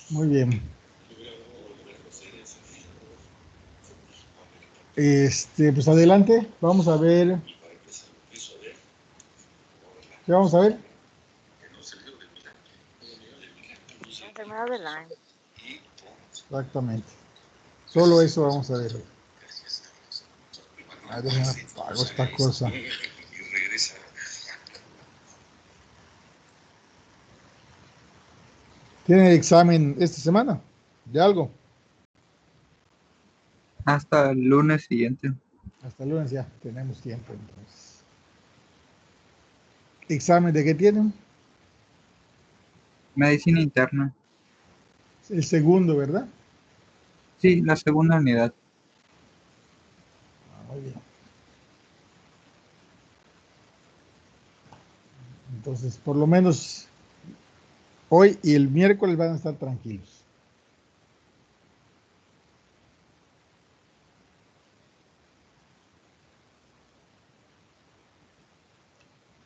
Muy bien. Pues adelante, vamos a ver. ¿Qué vamos a ver? La enfermedad de Lyme. Exactamente. Solo eso vamos a ver. A ver, déjame apago esta cosa. ¿Tienen examen esta semana? ¿De algo? Hasta el lunes siguiente. Hasta el lunes ya tenemos tiempo entonces. ¿Examen de qué tienen? Medicina interna. El segundo, ¿verdad? Sí, la segunda unidad. Muy bien. Entonces, por lo menos hoy y el miércoles van a estar tranquilos.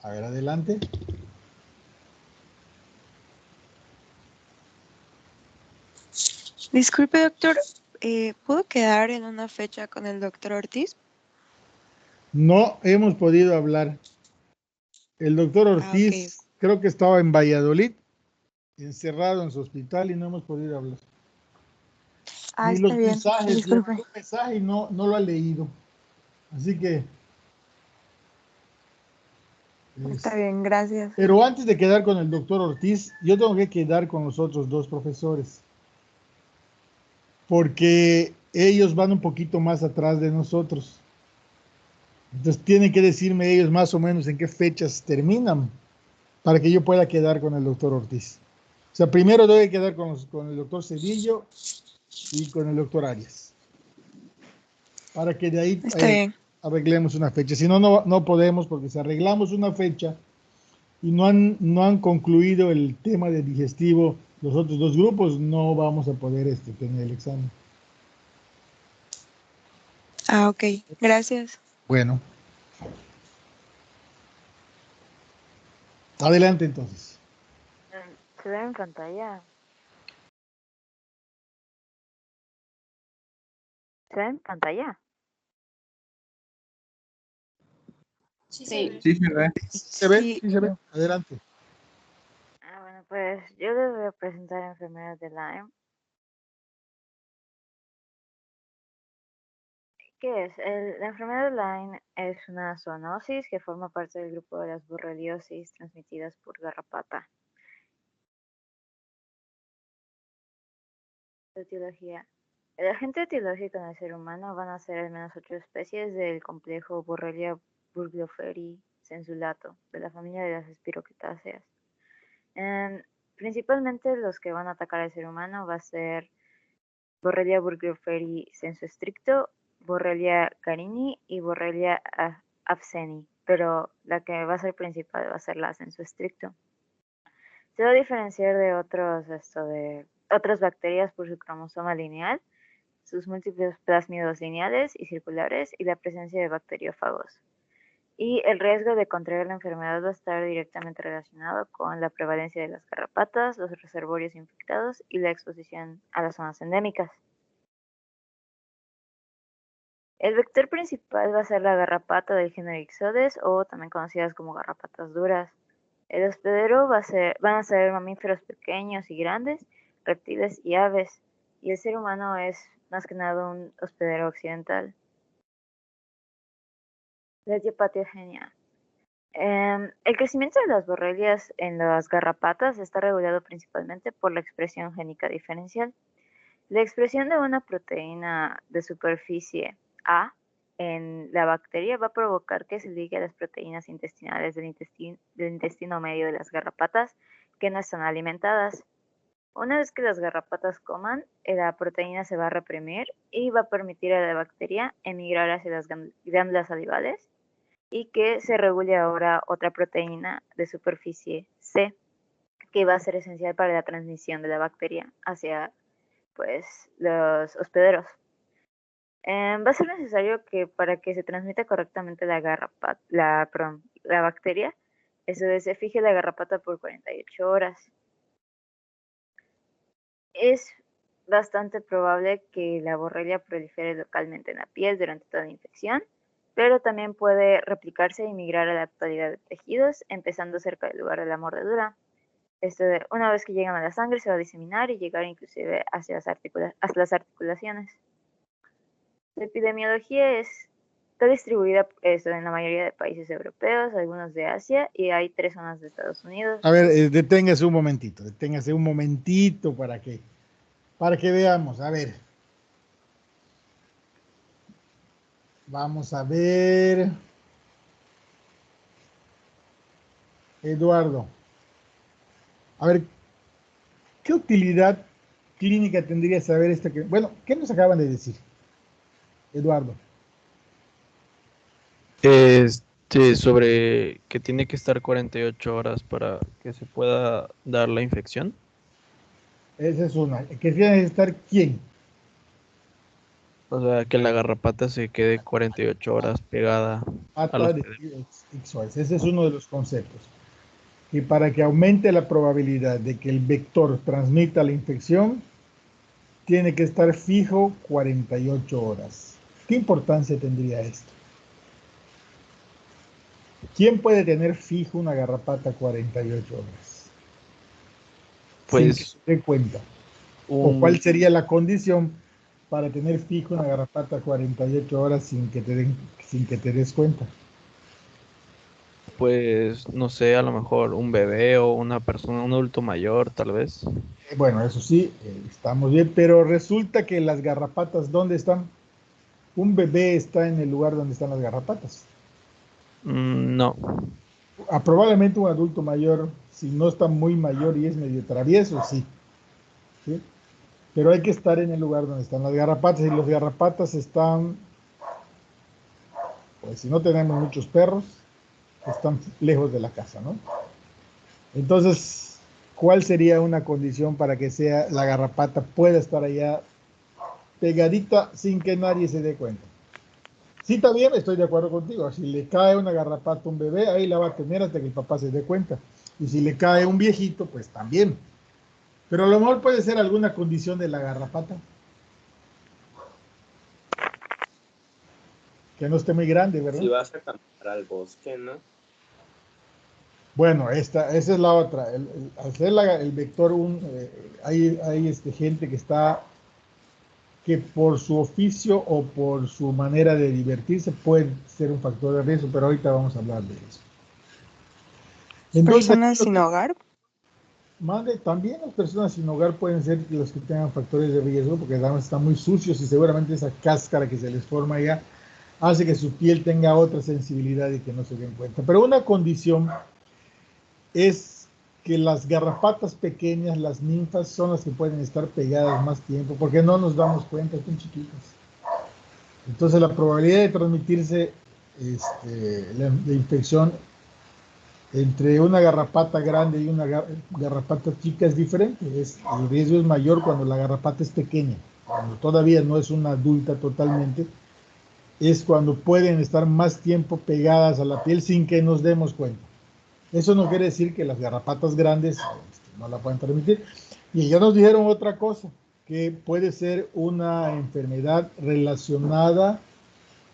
A ver, adelante. Disculpe, doctor, ¿puedo quedar en una fecha con el doctor Ortiz? No hemos podido hablar. El doctor Ok. Ortiz creo que estaba en Valladolid, encerrado en su hospital y no hemos podido hablar. Ni Está los bien. mensajes, le Disculpe. mandé un mensaje y no lo ha leído. Así que... Está bien, gracias. Pero antes de quedar con el doctor Ortiz, yo tengo que quedar con los otros dos profesores, porque ellos van un poquito más atrás de nosotros. Entonces tienen que decirme ellos más o menos en qué fechas terminan para que yo pueda quedar con el doctor Ortiz. O sea, primero debe quedar con el doctor Cedillo y con el doctor Arias, para que de ahí Está bien. arreglemos una fecha. Si no, no podemos, porque si arreglamos una fecha y no han concluido el tema de digestivo los otros dos grupos, no vamos a poder tener el examen. Ok, gracias. Bueno, adelante entonces. ¿Se ve en pantalla? ¿Se ve en pantalla? Sí, Sí se ve. ¿Se ve? Sí, Sí se ve. Adelante. Bueno, pues yo les voy a presentar enfermedad de Lyme. ¿Qué es? La enfermedad de Lyme es una zoonosis que forma parte del grupo de las borreliosis transmitidas por garrapata. Etiología. El agente etiológico en el ser humano van a ser al menos 8 especies del complejo Borrelia burgdorferi sensulato, de la familia de las espiroquetáceas. Principalmente los que van a atacar al ser humano va a ser Borrelia burgdorferi sensu stricto, Borrelia carini y Borrelia abseni, pero la que va a ser principal va a ser la sensu stricto. Se va a diferenciar de otras bacterias por su cromosoma lineal, sus múltiples plásmidos lineales y circulares y la presencia de bacteriófagos. Y el riesgo de contraer la enfermedad va a estar directamente relacionado con la prevalencia de las garrapatas, los reservorios infectados y la exposición a las zonas endémicas. El vector principal va a ser la garrapata del género Ixodes, o también conocidas como garrapatas duras. El hospedero van a ser mamíferos pequeños y grandes, reptiles y aves, y el ser humano es más que nada un hospedero occidental. La etiopatogenia. El crecimiento de las borrelias en las garrapatas está regulado principalmente por la expresión génica diferencial. La expresión de una proteína de superficie A en la bacteria va a provocar que se ligue a las proteínas intestinales del intestino medio de las garrapatas que no están alimentadas. Una vez que las garrapatas coman, la proteína se va a reprimir y va a permitir a la bacteria emigrar hacia las glándulas salivales y que se regule ahora otra proteína de superficie C, que va a ser esencial para la transmisión de la bacteria hacia pues los hospederos. Va a ser necesario que para que se transmita correctamente la bacteria, se fije la garrapata por 48 horas. Es bastante probable que la borrelia prolifere localmente en la piel durante toda la infección, pero también puede replicarse y migrar a la totalidad de tejidos, empezando cerca del lugar de la mordedura. Una vez que llegan a la sangre se va a diseminar y llegar inclusive hacia hasta las articulaciones. La epidemiología está distribuida en la mayoría de países europeos, algunos de Asia, y hay 3 zonas de Estados Unidos. A ver, deténgase un momentito para que veamos. A ver, vamos a ver. Eduardo, a ver, ¿qué utilidad clínica tendría saber esto que, bueno, ¿qué nos acaban de decir, Eduardo? Sobre que tiene que estar 48 horas para que se pueda dar la infección. Esa es una. ¿Que tiene que estar quién? O sea, que la garrapata se quede 48 horas pegada a los Ixodes. Ese es uno de los conceptos. Y para que aumente la probabilidad de que el vector transmita la infección, tiene que estar fijo 48 horas. ¿Qué importancia tendría esto? ¿Quién puede tener fijo una garrapata 48 horas? Sin que pues se dé cuenta. ¿O un cuál sería la condición para tener fijo una garrapata 48 horas sin que te des cuenta? pues no sé, a lo mejor un bebé o una persona, un adulto mayor, tal vez. Bueno, eso sí, estamos bien, pero resulta que las garrapatas, ¿dónde están? Un bebé está en el lugar donde están las garrapatas. No, Probablemente un adulto mayor, si no está muy mayor y es medio travieso, sí. ¿Sí? Pero hay que estar en el lugar donde están las garrapatas y las garrapatas están, pues si no tenemos muchos perros, están lejos de la casa, ¿no? Entonces, ¿cuál sería una condición para que sea la garrapata pueda estar allá pegadita sin que nadie se dé cuenta? Sí, está bien, estoy de acuerdo contigo. Si le cae una garrapata a un bebé, ahí la va a tener hasta que el papá se dé cuenta. Y si le cae un viejito, pues también. Pero a lo mejor puede ser alguna condición de la garrapata, que no esté muy grande, ¿verdad? Si vas a caminar al bosque, ¿no? Bueno, esa es la otra. Al ser el vector, hay gente que por su oficio o por su manera de divertirse puede ser un factor de riesgo, pero ahorita vamos a hablar de eso. Entonces, Personas sin hogar. también las personas sin hogar pueden ser los que tengan factores de riesgo, porque además están muy sucios y seguramente esa cáscara que se les forma allá hace que su piel tenga otra sensibilidad y que no se den cuenta. Pero una condición es que las garrapatas pequeñas, las ninfas, son las que pueden estar pegadas más tiempo, porque no nos damos cuenta, son chiquitas. Entonces la probabilidad de transmitirse la infección entre una garrapata grande y una garrapata chica es diferente. El riesgo es mayor cuando la garrapata es pequeña, cuando todavía no es una adulta totalmente, es cuando pueden estar más tiempo pegadas a la piel sin que nos demos cuenta. Eso no quiere decir que las garrapatas grandes no la pueden transmitir. Y ya nos dijeron otra cosa, que puede ser una enfermedad relacionada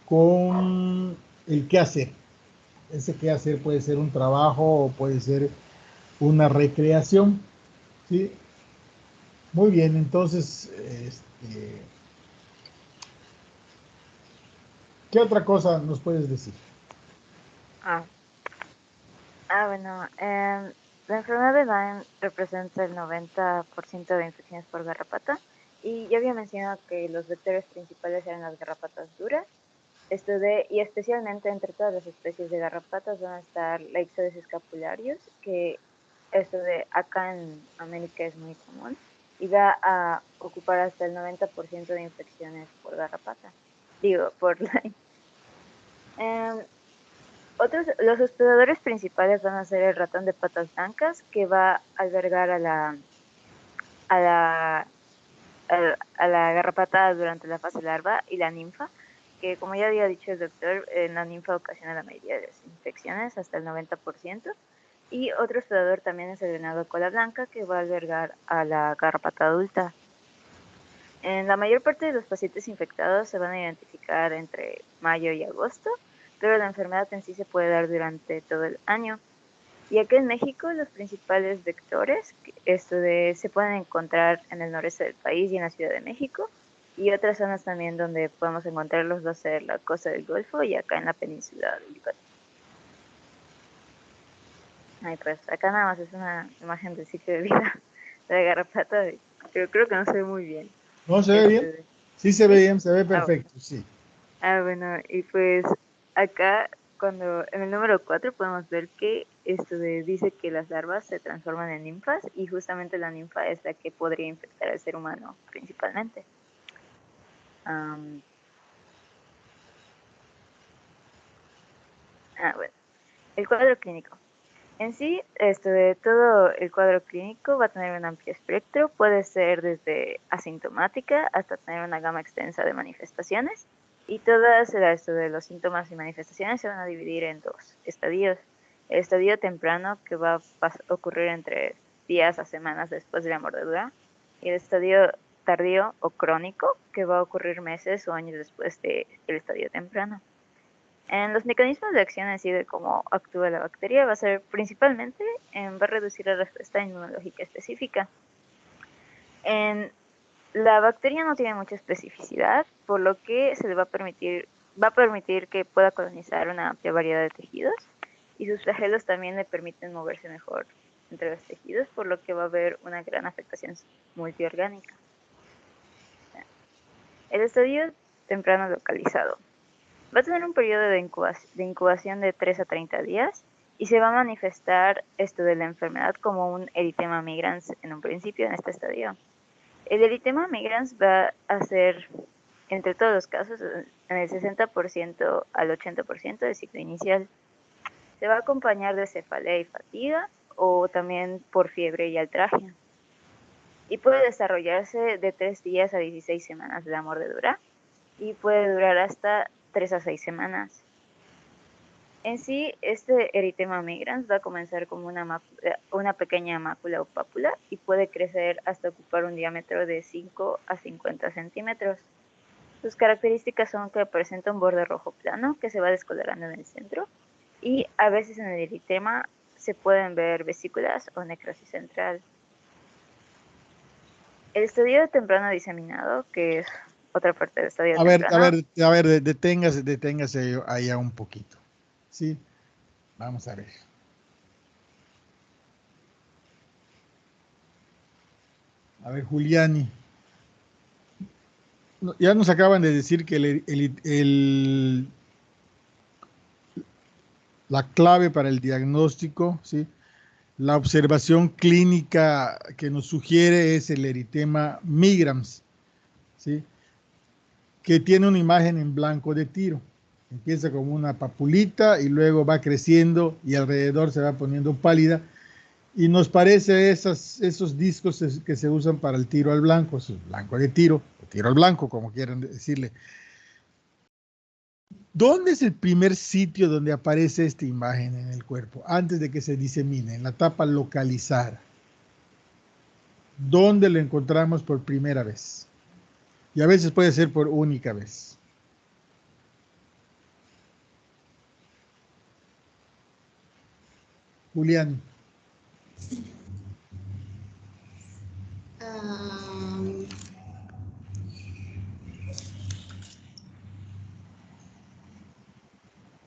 con el qué hacer. Ese qué hacer puede ser un trabajo o puede ser una recreación. ¿Sí? Muy bien, entonces, ¿qué otra cosa nos puedes decir? Bueno, la enfermedad de Lyme representa el 90% de infecciones por garrapata y ya había mencionado que los vectores principales eran las garrapatas duras. Y especialmente entre todas las especies de garrapatas van a estar la Ixodes escapularius, que acá en América es muy común y va a ocupar hasta el 90% de infecciones por garrapata. Digo, por Lyme. Los hospedadores principales van a ser el ratón de patas blancas, que va a albergar a la garrapata durante la fase larva, y la ninfa, que como ya había dicho el doctor, la ninfa ocasiona la mayoría de las infecciones, hasta el 90%, Y otro hospedador también es el venado cola blanca, que va a albergar a la garrapata adulta. En la mayor parte de los pacientes infectados se van a identificar entre mayo y agosto, pero la enfermedad en sí se puede dar durante todo el año. Y aquí en México los principales vectores se pueden encontrar en el noreste del país y en la Ciudad de México, y otras zonas también donde podemos encontrarlos va a ser la costa del Golfo y acá en la península de Yucatán. Ay, pues acá nada más es una imagen del ciclo de vida de la garrapata, pero creo que no se ve muy bien. ¿No se ve bien? Sí se ve bien, se ve perfecto, sí. Bueno, y pues acá cuando en el número 4 podemos ver que dice que las larvas se transforman en ninfas, y justamente la ninfa es la que podría infectar al ser humano principalmente. Bueno, el cuadro clínico. En sí, todo el cuadro clínico va a tener un amplio espectro, puede ser desde asintomática hasta tener una gama extensa de manifestaciones, y todas de los síntomas y manifestaciones se van a dividir en dos estadios. El estadio temprano, que va a ocurrir entre días a semanas después de la mordedura, y el estadio tardío o crónico, que va a ocurrir meses o años después del estadio temprano. En los mecanismos de acción en sí de cómo actúa la bacteria va a ser principalmente va a reducir la respuesta inmunológica específica. La bacteria no tiene mucha especificidad, por lo que va a permitir que pueda colonizar una amplia variedad de tejidos, y sus flagelos también le permiten moverse mejor entre los tejidos, por lo que va a haber una gran afectación multiorgánica. El estadio temprano localizado va a tener un periodo de incubación de 3 a 30 días, y se va a manifestar de la enfermedad como un eritema migrans en un principio en este estadio. El eritema migrans va a ser, entre todos los casos, en el 60% al 80% del ciclo inicial. Se va a acompañar de cefalea y fatiga, o también por fiebre y altragia. Y puede desarrollarse de 3 días a 16 semanas de la mordedura, y puede durar hasta 3 a 6 semanas. En sí, este eritema migrans va a comenzar como una pequeña mácula o pápula, y puede crecer hasta ocupar un diámetro de 5 a 50 centímetros. Sus características son que presenta un borde rojo plano que se va descolorando en el centro, y a veces en el eritema se pueden ver vesículas o necrosis central. El estadio temprano diseminado, que es otra parte del estadio temprano. A ver, deténgase ahí un poquito. ¿Sí? Vamos a ver. A ver, Juliani. Ya nos acaban de decir que la clave para el diagnóstico, ¿sí?, la observación clínica que nos sugiere es el eritema migrans, ¿sí?, que tiene una imagen en blanco de tiro. Empieza como una papulita y luego va creciendo y alrededor se va poniendo pálida, y nos parece esos discos que se usan para el tiro al blanco, es blanco de tiro, o tiro al blanco, como quieran decirle. ¿Dónde es el primer sitio donde aparece esta imagen en el cuerpo antes de que se disemine? En la etapa localizada. ¿Dónde lo encontramos por primera vez? Y a veces puede ser por única vez. Julián.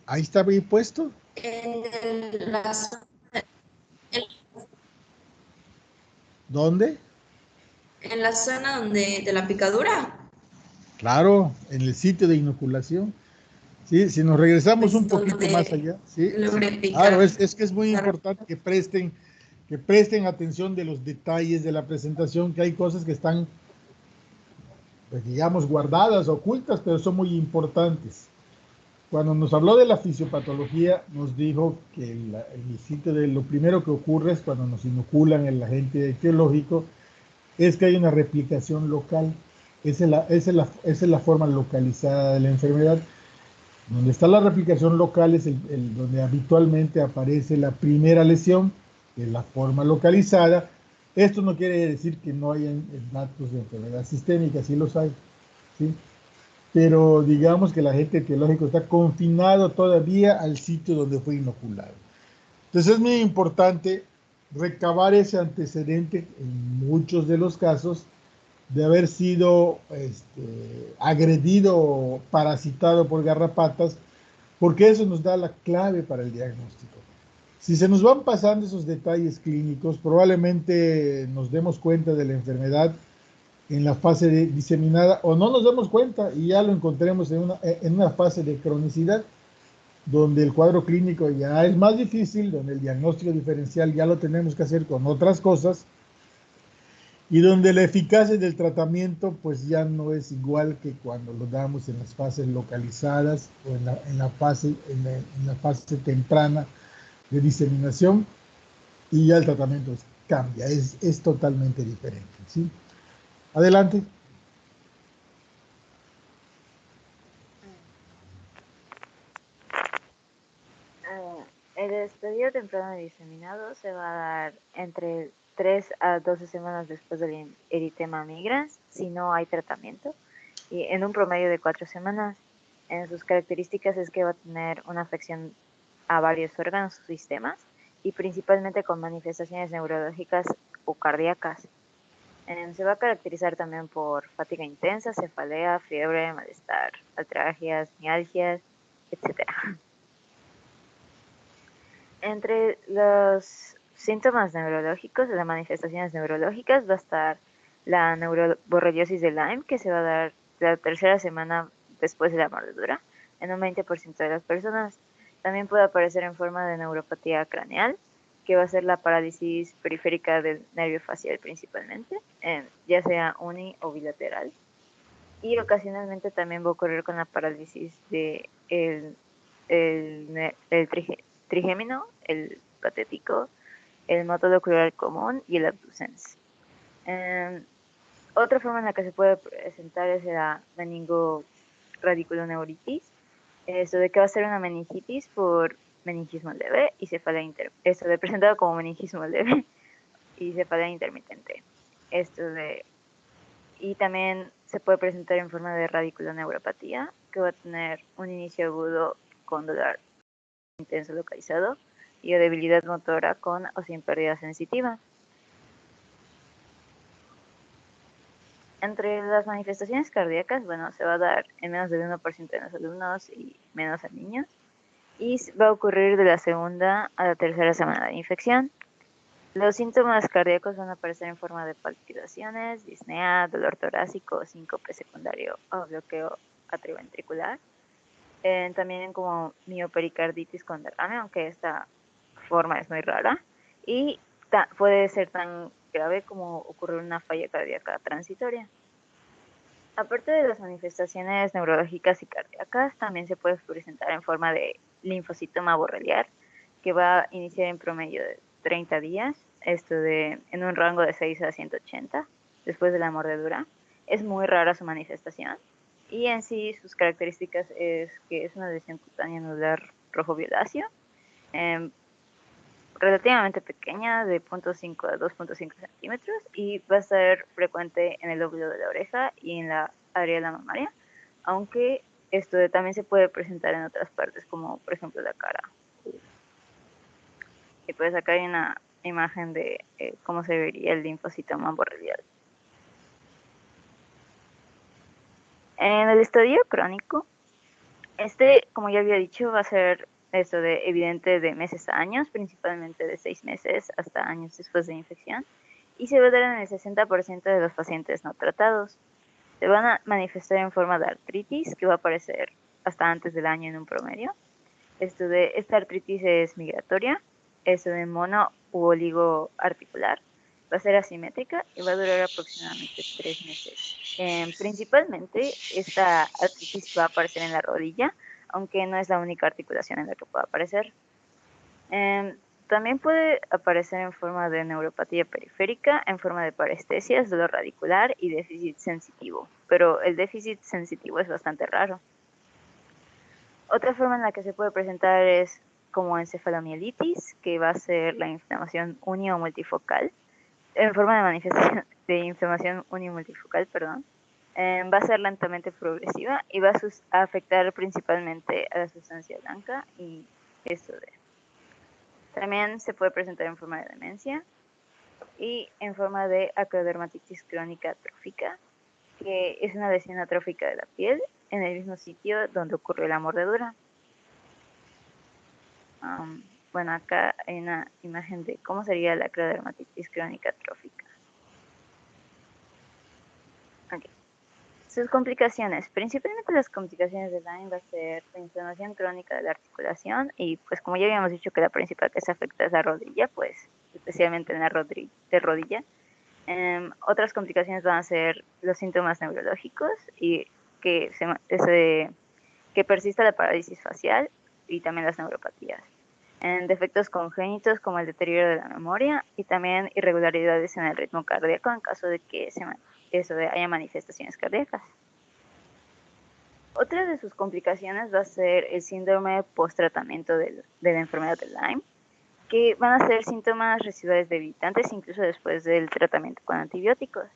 Ahí está bien puesto. ¿Dónde? En la zona de la picadura. Claro, en el sitio de inoculación. Sí, si nos regresamos un poquito más allá. Sí, claro, es que es muy importante que presten atención de los detalles de la presentación, que hay cosas que están, pues, digamos, guardadas, ocultas, pero son muy importantes. Cuando nos habló de la fisiopatología, nos dijo que el sitio de lo primero que ocurre es cuando nos inoculan el agente etiológico, es que hay una replicación local. Esa es la forma localizada de la enfermedad. Donde está la replicación local es donde habitualmente aparece la primera lesión, de la forma localizada. Esto no quiere decir que no hayan datos de enfermedad sistémica, sí los hay, ¿sí? Pero digamos que el agente etiológico está confinado todavía al sitio donde fue inoculado. Entonces es muy importante recabar ese antecedente en muchos de los casos de haber sido agredido o parasitado por garrapatas, porque eso nos da la clave para el diagnóstico. Si se nos van pasando esos detalles clínicos, probablemente nos demos cuenta de la enfermedad en la fase de diseminada o no nos demos cuenta y ya lo encontremos en una fase de cronicidad, donde el cuadro clínico ya es más difícil, donde el diagnóstico diferencial ya lo tenemos que hacer con otras cosas y donde la eficacia del tratamiento pues ya no es igual que cuando lo damos en las fases localizadas o en la fase temprana de diseminación, y ya el tratamiento cambia, es totalmente diferente, ¿sí? Adelante. El estadio temprano de diseminado se va a dar entre 3 a 12 semanas después del eritema migrans, si no hay tratamiento, y en un promedio de 4 semanas. En sus características es que va a tener una afección a varios órganos o sistemas, y principalmente con manifestaciones neurológicas o cardíacas. Se va a caracterizar también por fatiga intensa, cefalea, fiebre, malestar, artralgias, mialgias, etc. Entre los síntomas neurológicos, las manifestaciones neurológicas, va a estar la neuroborreliosis de Lyme, que se va a dar la tercera semana después de la mordedura, en un 20% de las personas. También puede aparecer en forma de neuropatía craneal, que va a ser la parálisis periférica del nervio facial principalmente, ya sea uni o bilateral. Y ocasionalmente también va a ocurrir con la parálisis de el trigémino, el patético, el módulo ocular común y el abducens. Otra forma en la que se puede presentar es la meningo-radiculoneuritis, esto de que va a ser una meningitis por meningismo leve y cefalea esto de presentado como meningismo leve y cefalea intermitente. Y también se puede presentar en forma de radiculoneuropatía, que va a tener un inicio agudo con dolor intenso localizado y o debilidad motora con o sin pérdida sensitiva. Entre las manifestaciones cardíacas, bueno, se va a dar en menos del 1% de los alumnos y menos en niños, y va a ocurrir de la segunda a la tercera semana de infección. Los síntomas cardíacos van a aparecer en forma de palpitaciones, disnea, dolor torácico, síncope secundario o bloqueo atrioventricular. También como miopericarditis con derrame, aunque esta forma es muy rara. Y puede ser tan grave como ocurrir una falla cardíaca transitoria. Aparte de las manifestaciones neurológicas y cardíacas, también se puede presentar en forma de linfocitoma borreliar, que va a iniciar en promedio de 30 días, en un rango de 6 a 180 después de la mordedura. Es muy rara su manifestación y en sí sus características es que es una lesión cutánea anular rojo violáceo, relativamente pequeña, de 0.5 a 2.5 centímetros, y va a ser frecuente en el lóbulo de la oreja y en la área de la mamaria, aunque también se puede presentar en otras partes, como por ejemplo la cara. Y pues acá hay una imagen de cómo se vería el linfocitoma borrelial. En el estadio crónico, como ya había dicho, va a ser evidente de meses a años, principalmente de 6 meses hasta años después de infección, y se va a dar en el 60% de los pacientes no tratados. Se van a manifestar en forma de artritis, que va a aparecer hasta antes del año en un promedio. Esta artritis es migratoria, de mono u oligoarticular, va a ser asimétrica y va a durar aproximadamente 3 meses. Principalmente esta artritis va a aparecer en la rodilla, aunque no es la única articulación en la que puede aparecer. También puede aparecer en forma de neuropatía periférica, en forma de parestesias, dolor radicular y déficit sensitivo, pero el déficit sensitivo es bastante raro. Otra forma en la que se puede presentar es como encefalomielitis, que va a ser la inflamación unio-multifocal, en forma de manifestación de inflamación unimultifocal, perdón. Va a ser lentamente progresiva y va a afectar principalmente a la sustancia blanca y esto de. También se puede presentar en forma de demencia y en forma de acrodermatitis crónica atrófica, que es una lesión atrófica de la piel en el mismo sitio donde ocurrió la mordedura. Bueno, acá hay una imagen de cómo sería la acrodermatitis crónica atrófica. Okay. Sus complicaciones, principalmente las complicaciones de Lyme va a ser la inflamación crónica de la articulación y pues como ya habíamos dicho que la principal que se afecta es la rodilla, pues especialmente en la rodilla. Otras complicaciones van a ser los síntomas neurológicos y que persista la parálisis facial y también las neuropatías. Defectos congénitos como el deterioro de la memoria y también irregularidades en el ritmo cardíaco en caso de que haya manifestaciones cardíacas. Otra de sus complicaciones va a ser el síndrome post-tratamiento de la enfermedad de Lyme, que van a ser síntomas residuales debilitantes incluso después del tratamiento con antibióticos.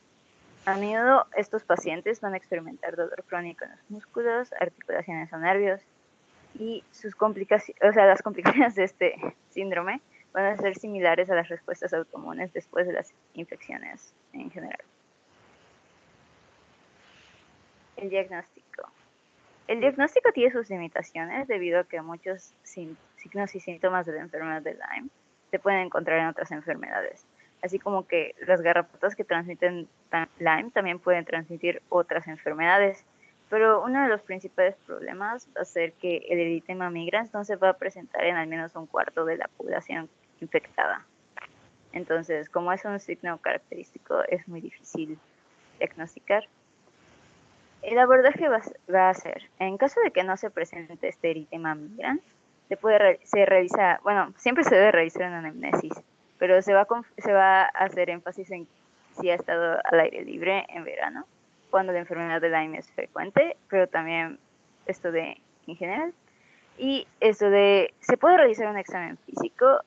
A menudo estos pacientes van a experimentar dolor crónico en los músculos, articulaciones o nervios, y las complicaciones de este síndrome van a ser similares a las respuestas autoinmunes después de las infecciones en general. El diagnóstico. El diagnóstico tiene sus limitaciones debido a que muchos signos y síntomas de la enfermedad de Lyme se pueden encontrar en otras enfermedades, así como que las garrapatas que transmiten Lyme también pueden transmitir otras enfermedades, pero uno de los principales problemas va a ser que el eritema migrans no se va a presentar en al menos un cuarto de la población infectada. Entonces, como es un signo característico, es muy difícil diagnosticar. El abordaje va a ser, en caso de que no se presente este eritema migrans, siempre se debe realizar una anamnesis, pero se va a hacer énfasis en si ha estado al aire libre en verano, cuando la enfermedad de Lyme es frecuente, pero también en general. Y se puede realizar un examen físico,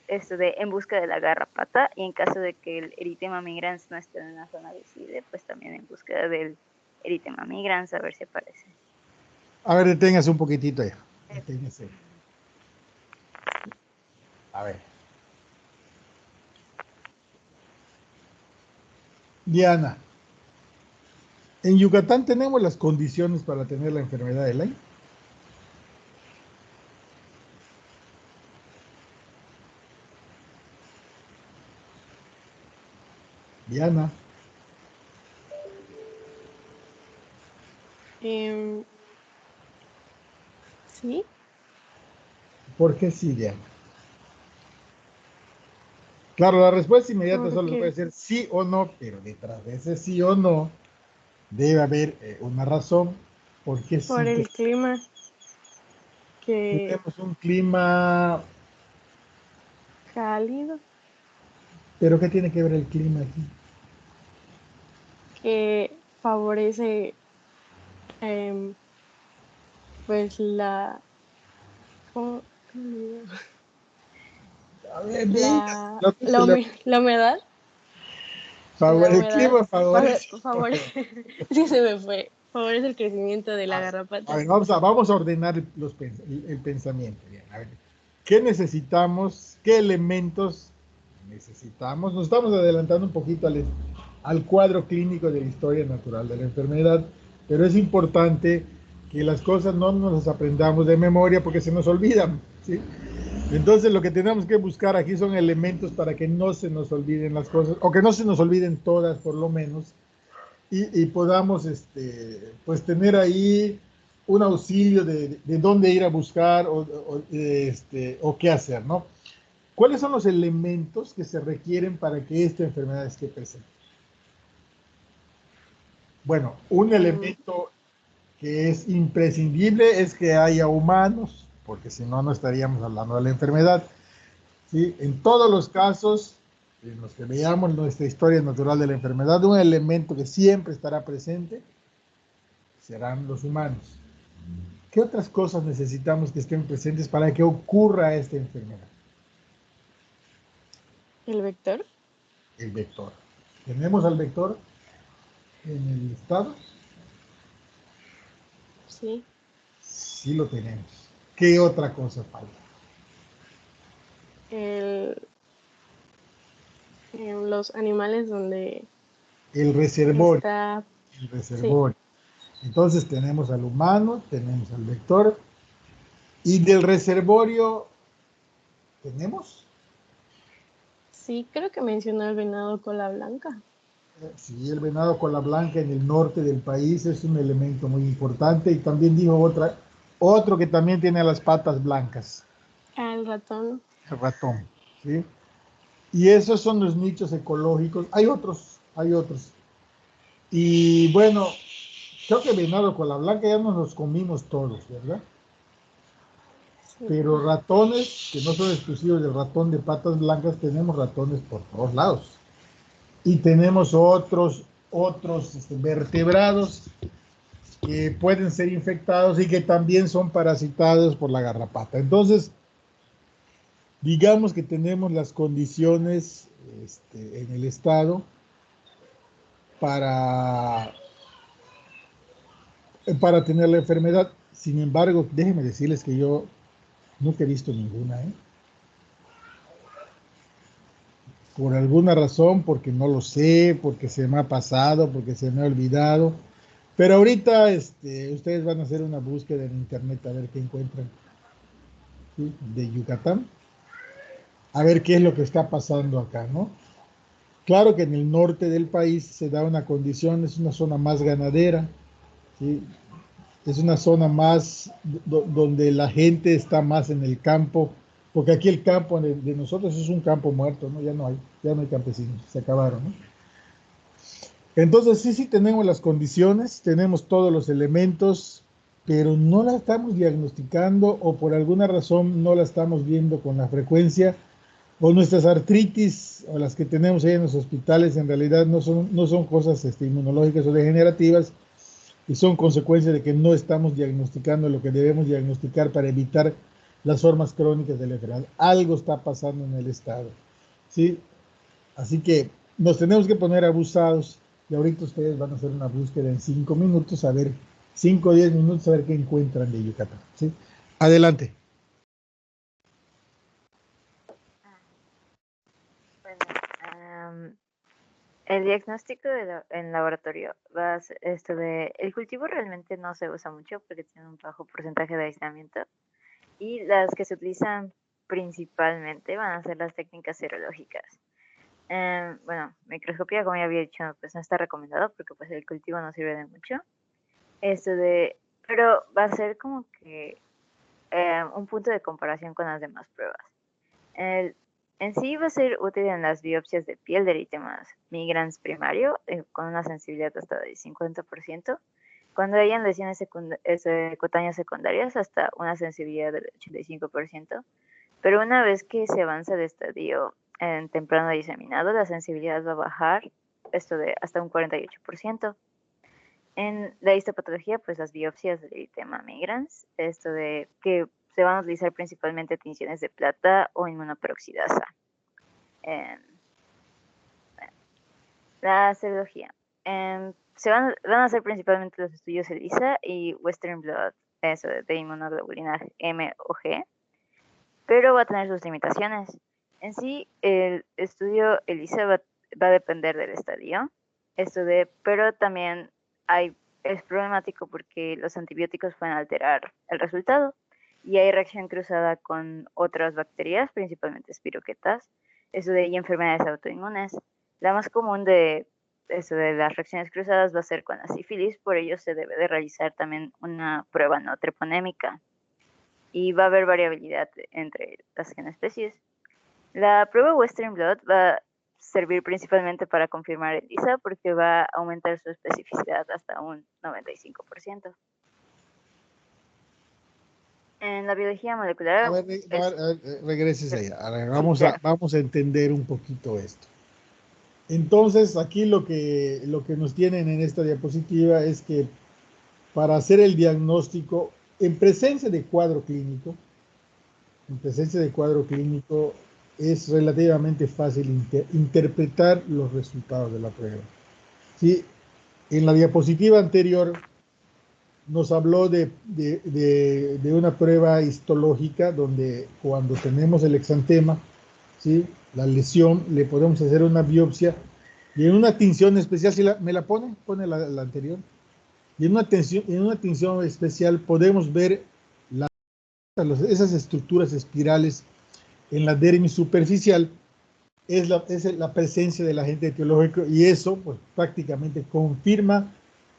en busca de la garrapata, y en caso de que el eritema migrans no esté en una zona visible, pues también en búsqueda del eritema migrans, a ver si aparece. A ver, deténgase un poquitito ya. Deténgase. A ver. Diana, ¿en Yucatán tenemos las condiciones para tener la enfermedad de Lyme? Diana. ¿Sí? ¿Por qué sí, Diana? Claro, la respuesta inmediata solo puede ser sí o no, pero detrás de ese sí o no debe haber una razón. ¿Por qué sí? Por el clima. Tenemos un clima cálido. ¿Pero qué tiene que ver el clima aquí? Que favorece pues la... ¿Cómo digo? A ver, la humedad. El clima favorece. Sí, se me fue. Favorece el crecimiento de la garrapata. A ver, vamos a ordenar el pensamiento. Bien, a ver, ¿qué necesitamos? ¿Qué elementos necesitamos? Nos estamos adelantando un poquito al cuadro clínico de la historia natural de la enfermedad, pero es importante que las cosas no nos las aprendamos de memoria porque se nos olvidan, ¿sí? Entonces lo que tenemos que buscar aquí son elementos para que no se nos olviden las cosas, o que no se nos olviden todas por lo menos, y podamos pues tener ahí un auxilio de dónde ir a buscar o qué hacer, ¿no? ¿Cuáles son los elementos que se requieren para que esta enfermedad esté presente? Bueno, un elemento que es imprescindible es que haya humanos, porque si no, no estaríamos hablando de la enfermedad. ¿Sí? En todos los casos, en los que veamos nuestra historia natural de la enfermedad, un elemento que siempre estará presente serán los humanos. ¿Qué otras cosas necesitamos que estén presentes para que ocurra esta enfermedad? ¿El vector? El vector. ¿Tenemos al vector en el estado? Sí. Sí lo tenemos. ¿Qué otra cosa falta? En los animales donde El reservorio. está, El sí, reservorio. Entonces tenemos al humano, tenemos al vector. Y del reservorio, ¿tenemos? sí, creo que mencionó el venado cola blanca. Sí, el venado cola blanca en el norte del país es un elemento muy importante. Y también dijo otro que también tiene las patas blancas, El ratón. el ratón. ¿Sí? Y esos son los nichos ecológicos. Hay otros, hay otros. Y bueno, creo que venado cola blanca ya nos los comimos todos, ¿verdad? Sí. Pero ratones, que no son exclusivos del ratón de patas blancas, tenemos ratones por todos lados. Y tenemos otros vertebrados que pueden ser infectados y que también son parasitados por la garrapata. Entonces, digamos que tenemos las condiciones en el estado para, para tener la enfermedad. Sin embargo, déjenme decirles que yo nunca he visto ninguna, ¿eh? Por alguna razón, porque no lo sé, porque se me ha pasado, porque se me ha olvidado. Pero ahorita ustedes van a hacer una búsqueda en internet a ver qué encuentran, ¿sí? De Yucatán, a ver qué es lo que está pasando acá, ¿no? Claro que en el norte del país se da una condición, es una zona más ganadera, ¿sí? Es una zona más donde la gente está más en el campo, porque aquí el campo de nosotros es un campo muerto, ¿no? Ya no hay campesinos, se acabaron, ¿no? Entonces sí tenemos las condiciones, tenemos todos los elementos, pero no la estamos diagnosticando o por alguna razón no la estamos viendo con la frecuencia, o nuestras artritis o las que tenemos ahí en los hospitales en realidad no son cosas inmunológicas o degenerativas, y son consecuencia de que no estamos diagnosticando lo que debemos diagnosticar para evitar las formas crónicas de la enfermedad. Algo está pasando en el estado, ¿sí? Así que nos tenemos que poner abusados y ahorita ustedes van a hacer una búsqueda en 5 minutos, a ver, 5 o 10 minutos, a ver qué encuentran de Yucatán, ¿sí? Adelante. Bueno, el diagnóstico en laboratorio va a ser el cultivo realmente no se usa mucho porque tiene un bajo porcentaje de aislamiento, y las que se utilizan principalmente van a ser las técnicas serológicas. Bueno, microscopía, como ya había dicho, pues no está recomendado porque pues el cultivo no sirve de mucho. Pero va a ser como que un punto de comparación con las demás pruebas. En sí va a ser útil en las biopsias de piel de eritema migrans primario, con una sensibilidad hasta del 50%. Cuando hayan lesiones cutáneas secundarias, hasta una sensibilidad del 85%. Pero una vez que se avanza de estadio en temprano diseminado, la sensibilidad va a bajar hasta un 48%. En la histopatología, pues las biopsias de eritema migrans, que se van a utilizar principalmente tinciones de plata o inmunoperoxidasa. La serología. Van a hacer principalmente los estudios ELISA y Western Blot, de inmunoglobulina M o G, pero va a tener sus limitaciones. En sí, el estudio ELISA va a depender del estadio, pero también es problemático porque los antibióticos pueden alterar el resultado y hay reacción cruzada con otras bacterias, principalmente espiroquetas, y enfermedades autoinmunes. La más común de las reacciones cruzadas va a ser con la sífilis, por ello se debe de realizar también una prueba no treponémica y va a haber variabilidad entre las genespecies. La prueba Western Blot va a servir principalmente para confirmar el ELISA porque va a aumentar su especificidad hasta un 95%. En la biología molecular... A ver, regreses ahí. A ver, vamos a entender un poquito esto. Entonces, aquí lo que nos tienen en esta diapositiva es que para hacer el diagnóstico En presencia de cuadro clínico, es relativamente fácil interpretar los resultados de la prueba. ¿Sí? En la diapositiva anterior nos habló de una prueba histológica donde cuando tenemos el exantema, ¿sí? La lesión, le podemos hacer una biopsia y en una tinción especial, si ¿me la pone? Pone la anterior. Y en una tinción especial podemos ver esas estructuras espirales en la dermis superficial. Es la presencia del agente etiológico y eso pues, prácticamente confirma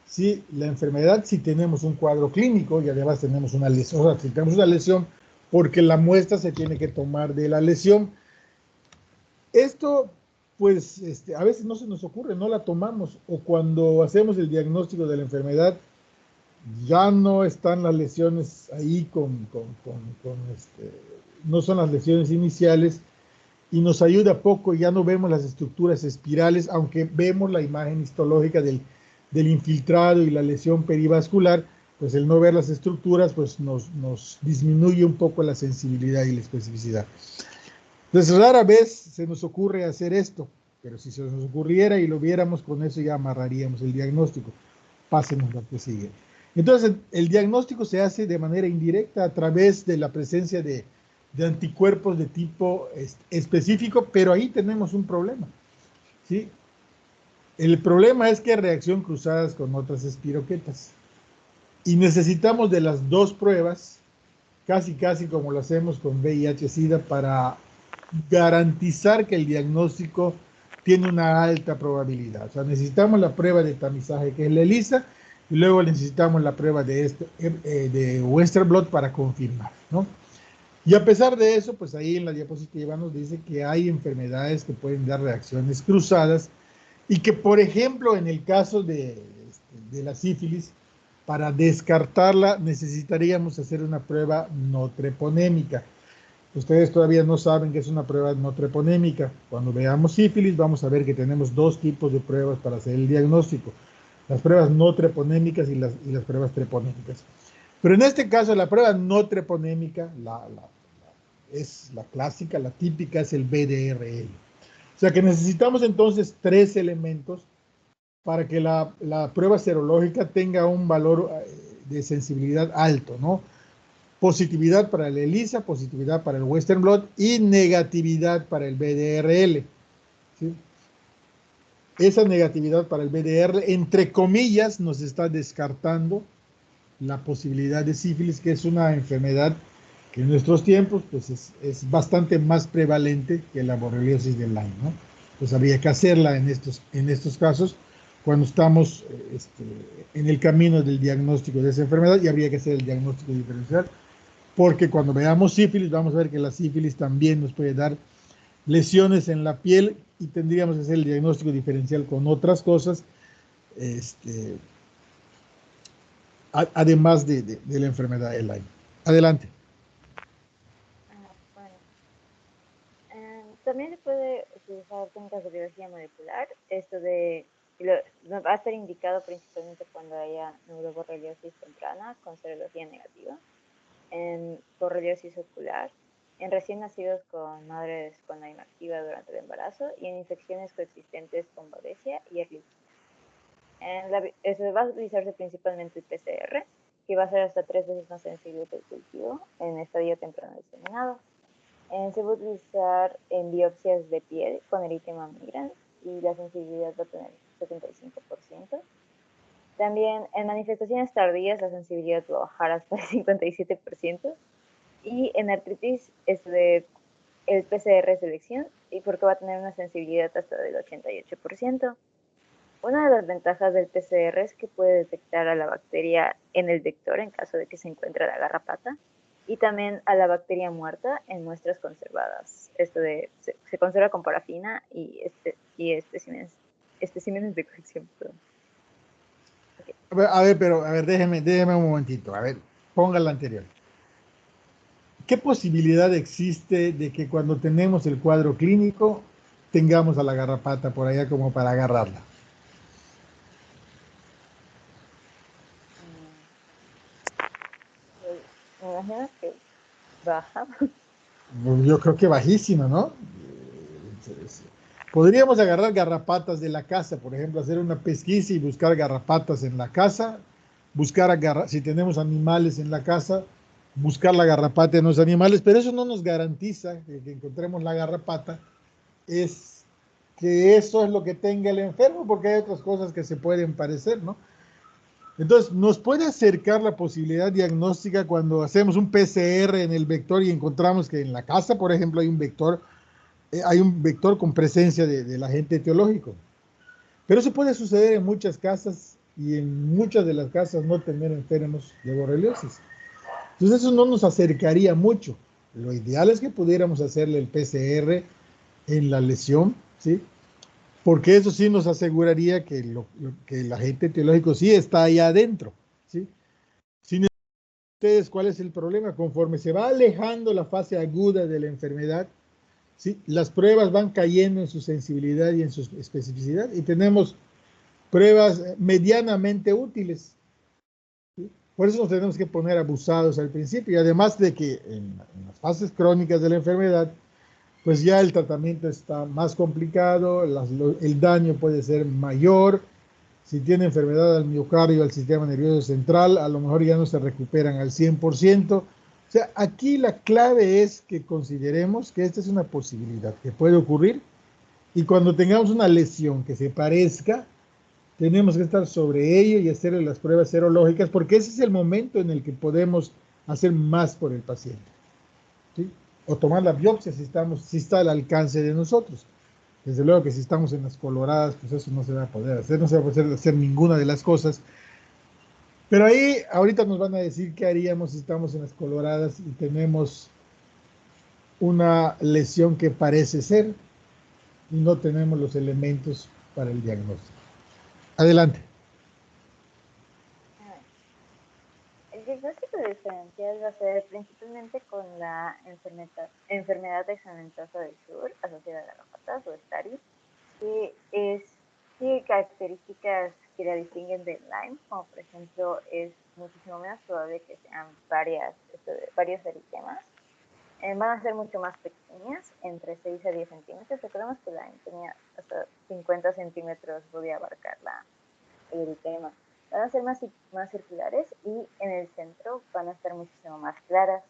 si la enfermedad, si tenemos un cuadro clínico y además tenemos una lesión, o sea, si tenemos una lesión, porque la muestra se tiene que tomar de la lesión. Esto, pues, a veces no se nos ocurre, no la tomamos, o cuando hacemos el diagnóstico de la enfermedad, ya no están las lesiones ahí no son las lesiones iniciales, y nos ayuda poco, ya no vemos las estructuras espirales, aunque vemos la imagen histológica del infiltrado y la lesión perivascular, pues el no ver las estructuras pues nos disminuye un poco la sensibilidad y la especificidad. Entonces rara vez se nos ocurre hacer esto, pero si se nos ocurriera y lo viéramos, con eso ya amarraríamos el diagnóstico. Pásenos la que sigue. Entonces el diagnóstico se hace de manera indirecta a través de la presencia de anticuerpos de tipo específico, pero ahí tenemos un problema, ¿sí? El problema es que hay reacción cruzadas con otras espiroquetas y necesitamos de las dos pruebas, casi como lo hacemos con VIH-Sida, para garantizar que el diagnóstico tiene una alta probabilidad. O sea, necesitamos la prueba de tamizaje, que es la ELISA, y luego necesitamos la prueba de Western blot para confirmar, ¿no? Y a pesar de eso, pues ahí en la diapositiva nos dice que hay enfermedades que pueden dar reacciones cruzadas y que, por ejemplo, en el caso de la sífilis, para descartarla necesitaríamos hacer una prueba no treponémica. Ustedes todavía no saben qué es una prueba no treponémica. Cuando veamos sífilis vamos a ver que tenemos dos tipos de pruebas para hacer el diagnóstico. Las pruebas no treponémicas y las pruebas treponémicas. Pero en este caso la prueba no treponémica, es la clásica, la típica, es el BDRL. O sea que necesitamos entonces tres elementos para que la prueba serológica tenga un valor de sensibilidad alto, ¿no? Positividad para el ELISA, positividad para el Western blot y negatividad para el BDRL, ¿sí? Esa negatividad para el BDRL, entre comillas, nos está descartando la posibilidad de sífilis, que es una enfermedad que en nuestros tiempos pues es bastante más prevalente que la borreliosis de Lyme, ¿no? Pues habría que hacerla en estos casos cuando estamos en el camino del diagnóstico de esa enfermedad, y habría que hacer el diagnóstico diferencial, porque cuando veamos sífilis vamos a ver que la sífilis también nos puede dar lesiones en la piel y tendríamos que hacer el diagnóstico diferencial con otras cosas, además de la enfermedad de Lyme. Adelante. Bueno. También se puede utilizar técnicas de biología molecular. Va a estar indicado principalmente cuando haya neuroborreliosis temprana con serología negativa, en borreliosis ocular, en recién nacidos con madres con Lyme activa durante el embarazo y en infecciones coexistentes con Babesia y Ehrlichia. Eso va a utilizarse principalmente el PCR, que va a ser hasta 3 veces más sensible que el cultivo en estadio temprano diseminado. Se va a utilizar en biopsias de piel con eritema migrans y la sensibilidad va a tener 75%. También en manifestaciones tardías la sensibilidad va a bajar hasta el 57%. Y en artritis el PCR es selección, y porque va a tener una sensibilidad hasta del 88%. Una de las ventajas del PCR es que puede detectar a la bacteria en el vector en caso de que se encuentre la garrapata, y también a la bacteria muerta en muestras conservadas. Se conserva con parafina y especímenes de colección. Okay. A ver, déjeme un momentito. A ver, ponga la anterior. ¿Qué posibilidad existe de que cuando tenemos el cuadro clínico tengamos a la garrapata por allá como para agarrarla? imagino que baja. Yo creo que bajísima, ¿no? Podríamos agarrar garrapatas de la casa, por ejemplo, hacer una pesquisa y buscar garrapatas en la casa, si tenemos animales en la casa, buscar la garrapata en los animales, pero eso no nos garantiza que encontremos la garrapata, es que eso es lo que tenga el enfermo, porque hay otras cosas que se pueden parecer, ¿no? Entonces, nos puede acercar la posibilidad diagnóstica cuando hacemos un PCR en el vector y encontramos que en la casa, por ejemplo, hay un vector con presencia del agente etiológico. Pero eso puede suceder en muchas casas y en muchas de las casas no tener enfermos de borreliosis. Entonces, eso no nos acercaría mucho. Lo ideal es que pudiéramos hacerle el PCR en la lesión, ¿sí? Porque eso sí nos aseguraría que el agente etiológico sí está ahí adentro, ¿sí? Sin ustedes, ¿cuál es el problema? Conforme se va alejando la fase aguda de la enfermedad, ¿sí? Las pruebas van cayendo en su sensibilidad y en su especificidad y tenemos pruebas medianamente útiles, ¿sí? Por eso nos tenemos que poner abusados al principio y además de que en las fases crónicas de la enfermedad pues ya el tratamiento está más complicado, el daño puede ser mayor. Si tiene enfermedad al miocardio, al sistema nervioso central, a lo mejor ya no se recuperan al 100%. O sea, aquí la clave es que consideremos que esta es una posibilidad que puede ocurrir y cuando tengamos una lesión que se parezca, tenemos que estar sobre ello y hacerle las pruebas serológicas porque ese es el momento en el que podemos hacer más por el paciente, ¿sí? O tomar la biopsia si está al alcance de nosotros. Desde luego que si estamos en las coloradas, pues eso no se va a poder hacer, no se va a poder hacer ninguna de las cosas. Pero ahí, ahorita nos van a decir qué haríamos si estamos en las coloradas y tenemos una lesión que parece ser y no tenemos los elementos para el diagnóstico. Adelante. El diagnóstico diferencial va a ser principalmente con la enfermedad examentosa del sur asociada a garrapatas o Stari, que tiene características que la distinguen del Lyme, como por ejemplo es muchísimo menos probable que sean varios eritemas. Van a ser mucho más pequeñas, entre 6 a 10 centímetros. Recordemos que Lyme tenía hasta 50 centímetros, podía abarcar el eritema. Van a ser más circulares y en el centro van a estar muchísimo más claras.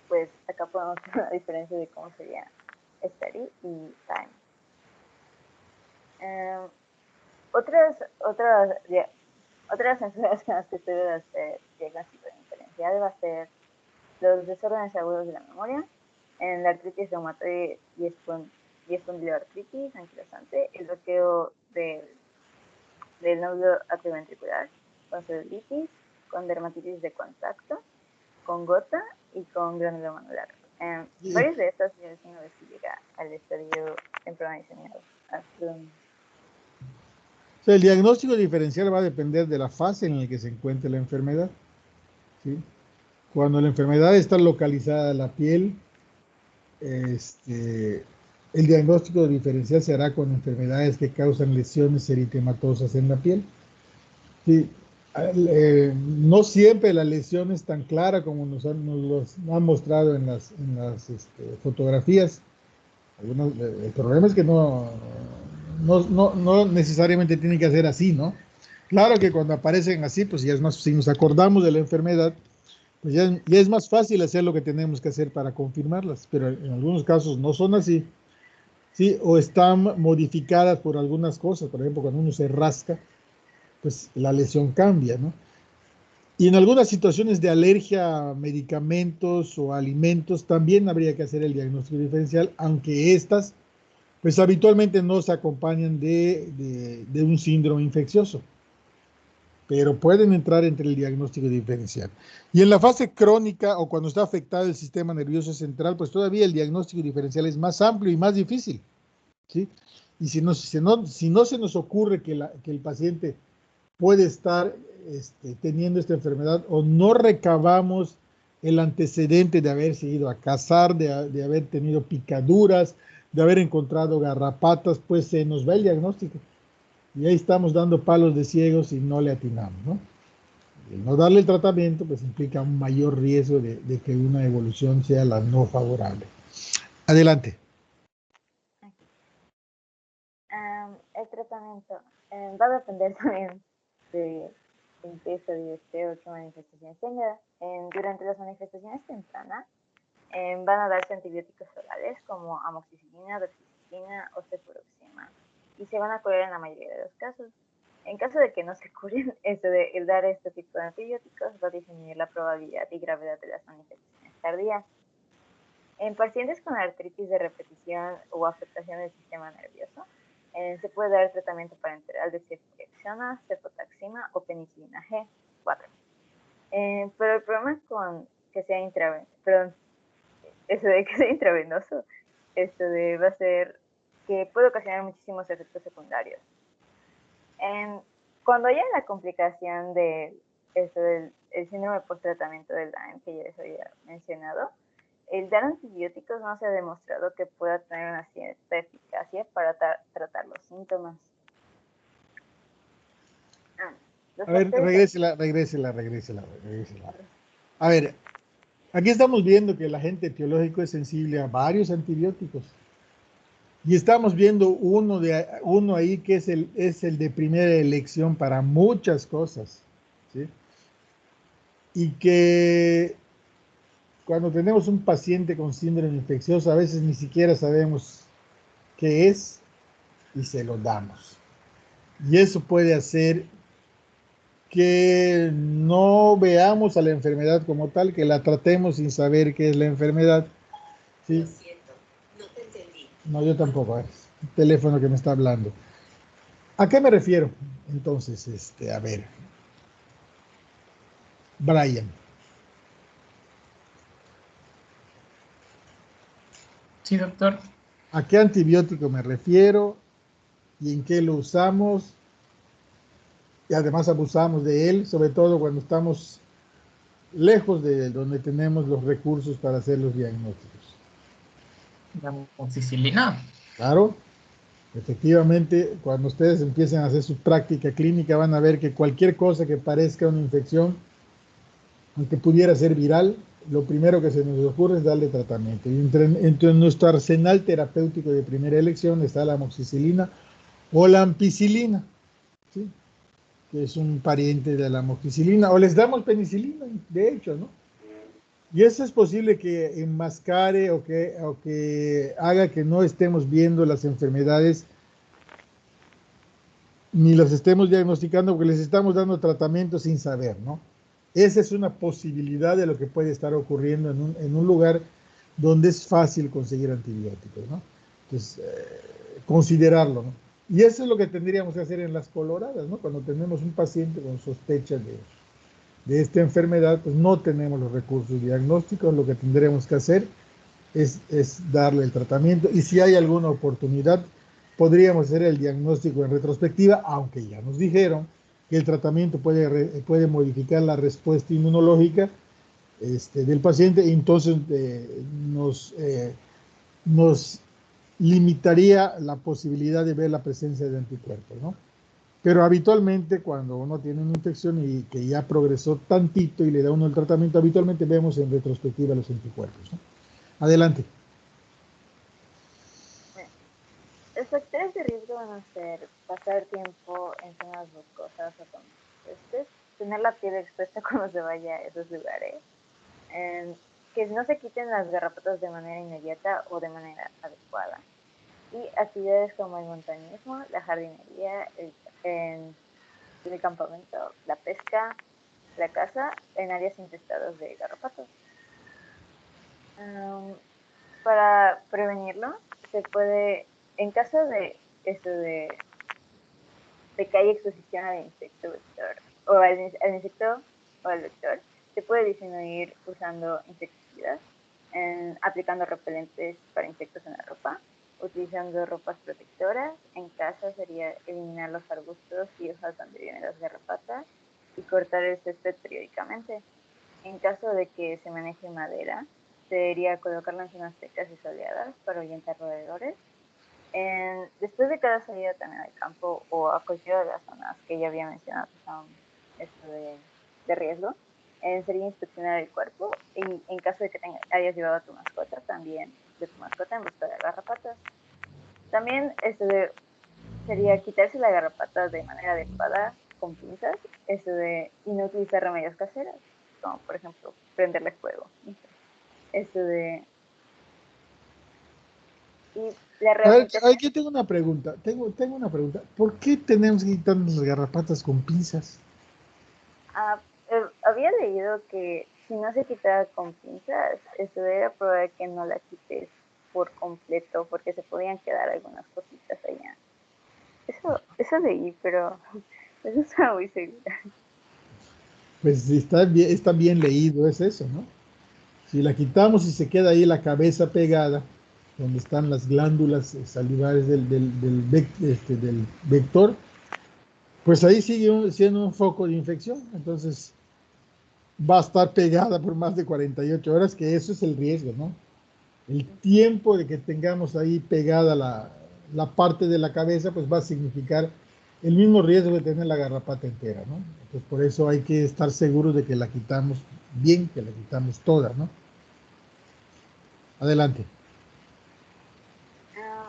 Pues acá podemos ver la diferencia de cómo sería Stari y Lyme. Otras enfermedades con las que se debe hacer diagnóstico diferencial va a ser los desórdenes agudos de la memoria, en la artritis reumatoide y espondiloartritis anquilosante, el bloqueo del nódulo atrioventricular, con celulitis, con dermatitis de contacto, con gota y con granuloma anular. Varias de estas ya es una vez que llega al estadio temprano diseñado. O sea, el diagnóstico diferencial va a depender de la fase en la que se encuentre la enfermedad, ¿sí? Cuando la enfermedad está localizada en la piel, el diagnóstico diferencial se hará con enfermedades que causan lesiones eritematosas en la piel. Sí, no siempre la lesión es tan clara como nos han mostrado en las fotografías. El problema es que no necesariamente tiene que ser así, ¿no? Claro que cuando aparecen así, pues ya es más, si nos acordamos de la enfermedad, pues ya es más fácil hacer lo que tenemos que hacer para confirmarlas, pero en algunos casos no son así, ¿sí? O están modificadas por algunas cosas, por ejemplo, cuando uno se rasca, pues la lesión cambia, ¿no? Y en algunas situaciones de alergia a medicamentos o alimentos también habría que hacer el diagnóstico diferencial, aunque estas, pues habitualmente no se acompañan de un síndrome infeccioso, pero pueden entrar entre el diagnóstico diferencial. Y en la fase crónica o cuando está afectado el sistema nervioso central, pues todavía el diagnóstico diferencial es más amplio y más difícil, ¿sí? Y si no se nos ocurre que el paciente puede estar teniendo esta enfermedad o no recabamos el antecedente de haberse ido a cazar, de haber tenido picaduras, de haber encontrado garrapatas, pues se nos va el diagnóstico. Y ahí estamos dando palos de ciegos y no le atinamos, ¿no? El no darle el tratamiento pues implica un mayor riesgo de que una evolución sea la no favorable. Adelante. El tratamiento va a depender también de en qué estadio esté o qué manifestaciones tenga. Durante las manifestaciones tempranas van a darse antibióticos orales como amoxicilina, doxiciclina o cefuroxima y se van a curar en la mayoría de los casos. En caso de que no se curen, el dar este tipo de antibióticos va a disminuir la probabilidad y gravedad de las manifestaciones tardías. En pacientes con artritis de repetición o afectación del sistema nervioso, se puede dar tratamiento parenteral de ceftriaxona, cefotaxima o penicilina G4. Pero el problema con que sea intravenoso, va a ser que puede ocasionar muchísimos efectos secundarios. Cuando haya la complicación del síndrome post-tratamiento del Lyme, que ya les había mencionado, el dar antibióticos no se ha demostrado que pueda tener una cierta eficacia para tratar los síntomas. A ver, regrésela. A ver, aquí estamos viendo que el agente etiológico es sensible a varios antibióticos. Y estamos viendo uno ahí que es el de primera elección para muchas cosas, ¿sí? Y que cuando tenemos un paciente con síndrome infeccioso, a veces ni siquiera sabemos qué es y se lo damos. Y eso puede hacer que no veamos a la enfermedad como tal, que la tratemos sin saber qué es la enfermedad. ¿Sí? Lo siento, no te entendí. No, yo tampoco, es el teléfono que me está hablando. ¿A qué me refiero? Entonces, a ver, Brian, Sí, doctor. ¿a qué antibiótico me refiero y en qué lo usamos? Y además abusamos de él, sobre todo cuando estamos lejos de donde tenemos los recursos para hacer los diagnósticos. La amoxicilina. Claro, efectivamente, cuando ustedes empiecen a hacer su práctica clínica van a ver que cualquier cosa que parezca una infección, aunque pudiera ser viral, lo primero que se nos ocurre es darle tratamiento. Y entre nuestro arsenal terapéutico de primera elección está la amoxicilina o la ampicilina, ¿sí? Que es un pariente de la amoxicilina, o les damos penicilina, de hecho, ¿no? Y eso es posible que enmascare o que haga que no estemos viendo las enfermedades ni los estemos diagnosticando porque les estamos dando tratamiento sin saber, ¿no? Esa es una posibilidad de lo que puede estar ocurriendo en un lugar donde es fácil conseguir antibióticos, ¿no? Entonces, considerarlo, ¿no? Y eso es lo que tendríamos que hacer en las coloradas, ¿no? Cuando tenemos un paciente con sospecha de esta enfermedad, pues no tenemos los recursos diagnósticos, lo que tendremos que hacer es darle el tratamiento y si hay alguna oportunidad, podríamos hacer el diagnóstico en retrospectiva, aunque ya nos dijeron que el tratamiento puede modificar la respuesta inmunológica del paciente y entonces nos limitaría la posibilidad de ver la presencia de anticuerpos, ¿no? Pero habitualmente cuando uno tiene una infección y que ya progresó tantito y le da uno el tratamiento, habitualmente vemos en retrospectiva los anticuerpos, ¿no? Adelante. Los factores de riesgo van a ser pasar tiempo en zonas boscosas o con pestes, tener la piel expuesta cuando se vaya a esos lugares, que no se quiten las garrapatas de manera inmediata o de manera adecuada, y actividades como el montañismo, la jardinería, el campamento, la pesca, la caza en áreas infestadas de garrapatas. Para prevenirlo, se puede, en caso de que haya exposición al insecto vector o al insecto o al vector, se puede disminuir usando insecticidas, aplicando repelentes para insectos en la ropa, utilizando ropas protectoras. En casa sería eliminar los arbustos y hojas donde viven las garrapatas y cortar el césped periódicamente. En caso de que se maneje madera, sería colocarla en zonas secas y soleadas para ahuyentar roedores. Después de cada salida también al campo o a cualquiera de las zonas que ya había mencionado, que son de de riesgo sería inspeccionar el cuerpo y en caso de que hayas llevado a tu mascota, también de tu mascota en busca de garrapatas. También sería quitarse la garrapata de manera adecuada con pinzas, y no utilizar remedios caseros, como por ejemplo prenderle fuego. Y la A ver, rehabilitación. aquí tengo una pregunta. Tengo una pregunta. ¿Por qué tenemos que quitarnos las garrapatas con pinzas? Había leído que si no se quitaba con pinzas, era probable que no la quites por completo, porque se podían quedar algunas cositas allá. Eso leí, pero no estaba muy segura. Pues está bien leído, es eso, ¿no? Si la quitamos y se queda ahí la cabeza pegada, donde están las glándulas salivares del vector, pues ahí sigue siendo un foco de infección. Entonces va a estar pegada por más de 48 horas, que eso es el riesgo, ¿no? El tiempo de que tengamos ahí pegada la parte de la cabeza, pues va a significar el mismo riesgo de tener la garrapata entera, ¿no? Entonces por eso hay que estar seguros de que la quitamos bien, que la quitamos toda, ¿no? Adelante.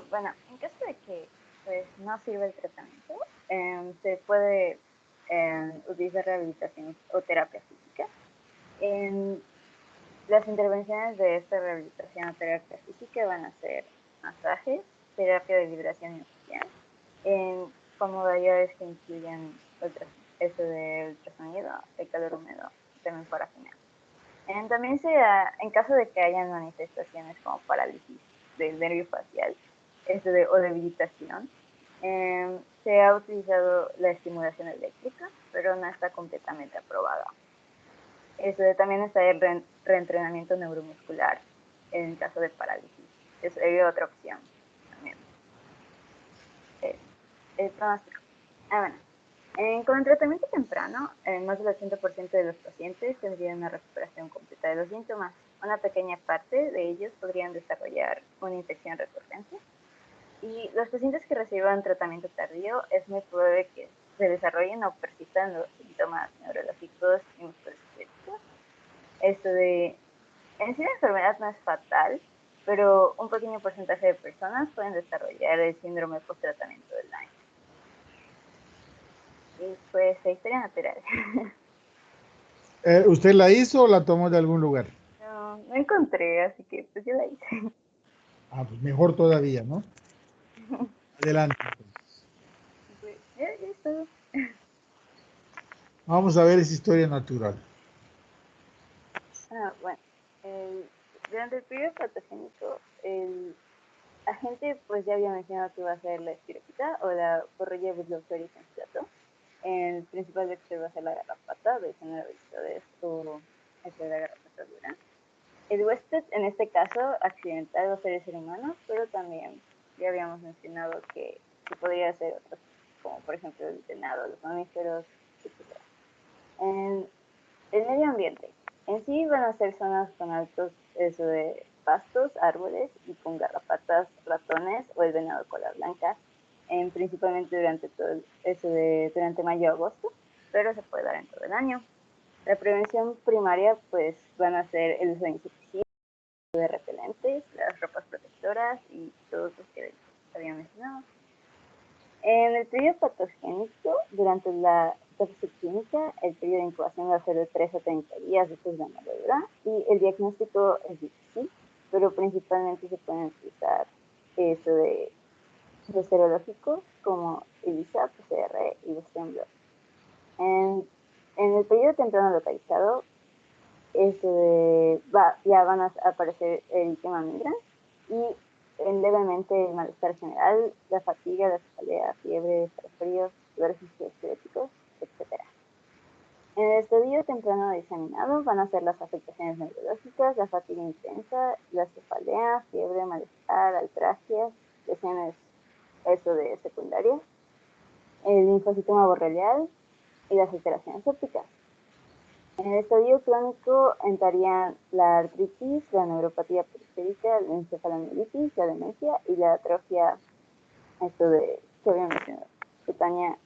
Bueno, en caso de que pues, no sirva el tratamiento, se puede utilizar rehabilitación o terapia física. Las intervenciones de esta rehabilitación o terapia física van a ser masajes, terapia de vibración inicial, con modalidades que incluyen eso de ultrasonido, el calor húmedo, también parafina. También en caso de que hayan manifestaciones como parálisis del nervio facial o debilitación, se ha utilizado la estimulación eléctrica, pero no está completamente aprobada. También está el reentrenamiento neuromuscular en caso de parálisis. Sería otra opción también. El pronóstico. Bueno. Con el tratamiento temprano, más del 80% de los pacientes tendrían una recuperación completa de los síntomas. Una pequeña parte de ellos podrían desarrollar una infección recurrente. Y los pacientes que reciban tratamiento tardío es muy probable que se desarrollen o persistan los síntomas neurológicos y musculoesqueléticos. En sí la enfermedad no es fatal, pero un pequeño porcentaje de personas pueden desarrollar el síndrome post-tratamiento del Lyme. Y pues la historia natural. ¿Usted la hizo o la tomó de algún lugar? No encontré, así que pues yo la hice. Pues mejor todavía, ¿no? Adelante. Pues, ya es todo. Vamos a ver esa historia natural. Bueno, durante el periodo patogénico, el agente pues ya había mencionado que iba a ser la espiropita o la Borrelia burgdorferi sensato. El principal vector va a ser la garrapata de género Viscodes o de la garrapata dura. El huésped, en este caso, accidental va a ser el ser humano, pero también ya habíamos mencionado que podría ser otros, como por ejemplo el venado, los mamíferos, etc. En el medio ambiente, en sí van a ser zonas con altos de pastos, árboles y con garrapatas, ratones o el venado cola blanca, principalmente durante mayo-agosto, pero se puede dar en todo el año. La prevención primaria pues van a ser el uso de insecticidas, de repelentes, las ropas protectoras y todos los que había mencionado. En el periodo patogénico, durante la etapa subclínica, el periodo de incubación va a ser de 3 a 30 días después de la mordedura y el diagnóstico es difícil, pero principalmente se pueden utilizar los serológicos como ELISA, PCR y Western blot. En el periodo temprano localizado, ya van a aparecer el eritema migrans y levemente el malestar general, la fatiga, la cefalea, fiebre, escalofríos, dolores musculoesqueléticos, etc. En el estadio temprano de examinado van a ser las afectaciones neurológicas, la fatiga intensa, la cefalea, fiebre, malestar, altragias, lesiones secundarias, el linfocitoma borrelial y las alteraciones ópticas. En el estadio crónico entrarían la artritis, la neuropatía periférica, la encefalomielitis, la demencia y la atrofia, que había mencionado, cutánea.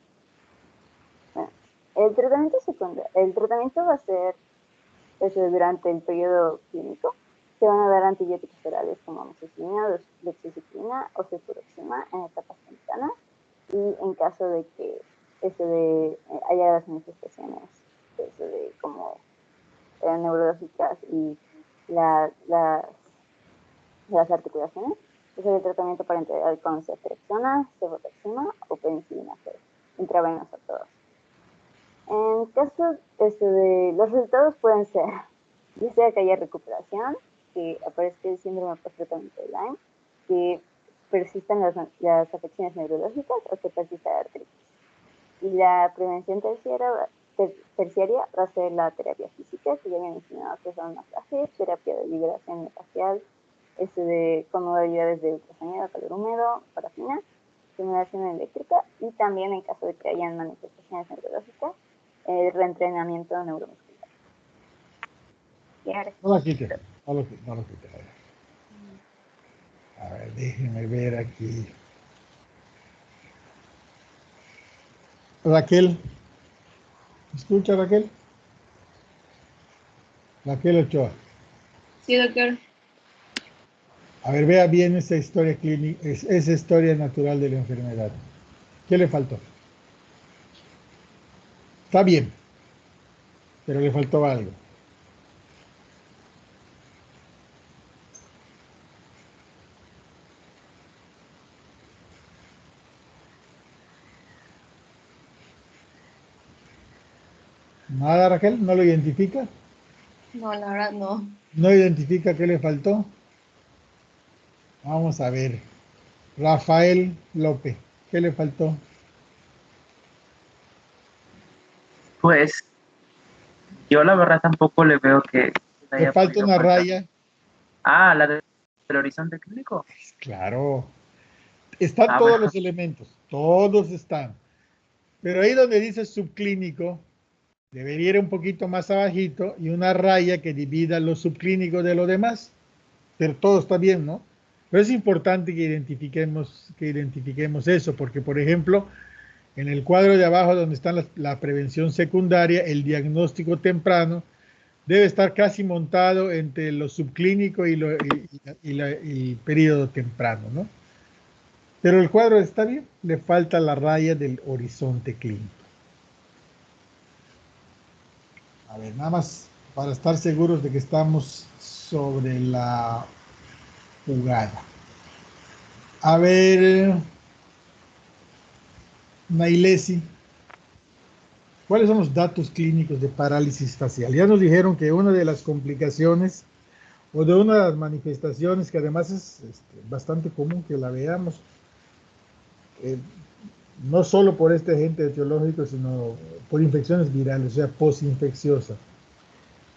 Bueno, El tratamiento va a ser durante el periodo clínico. Se van a dar antibióticos orales como amoxicilina, doxiciclina o cefuroxima en etapas tempranas y en caso de que haya las manifestaciones como neurológicas y las articulaciones, es el tratamiento parenteral con ceftriaxona, cefotaxima o penicilina G, intravenosa todos. En caso los resultados pueden ser, ya sea que haya recuperación, que aparezca el síndrome post-tratamiento de Lyme, que persistan las afecciones neurológicas o que persista la artritis. Y la prevención terciaria va a ser la terapia física, que ya había mencionado, que son masajes, terapia de liberación facial, con modalidades de ultrasonido, calor húmedo, parafina, estimulación eléctrica y también en caso de que hayan manifestaciones neurológicas, el reentrenamiento neuromuscular. No lo quite, no lo quite. A ver, déjenme ver aquí. Raquel. ¿Escucha, Raquel? Raquel Ochoa. Sí, doctor. A ver, vea bien esa historia clínica, esa historia natural de la enfermedad. ¿Qué le faltó? Está bien, pero le faltó algo. ¿Nada, Raquel? ¿No lo identifica? No, la verdad no. ¿No identifica qué le faltó? Vamos a ver. Rafael López, ¿qué le faltó? Pues yo la verdad tampoco le veo que se Le haya falta podido una faltar. raya. Ah, del horizonte clínico. Claro. Están Ah, todos bueno. los elementos, todos están. Pero ahí donde dice subclínico, debería ir un poquito más abajito y una raya que divida los subclínicos de los demás. Pero todo está bien, ¿no? Pero es importante que identifiquemos eso, porque por ejemplo, en el cuadro de abajo donde está la prevención secundaria, el diagnóstico temprano debe estar casi montado entre lo subclínico y el periodo temprano, ¿no? Pero el cuadro está bien, le falta la raya del horizonte clínico. A ver, nada más para estar seguros de que estamos sobre la jugada. A ver, Nailesi, ¿cuáles son los datos clínicos de parálisis facial? Ya nos dijeron que una de las complicaciones o de una de las manifestaciones que además es bastante común que la veamos, no solo por este agente etiológico, sino por infecciones virales, o sea, posinfecciosa.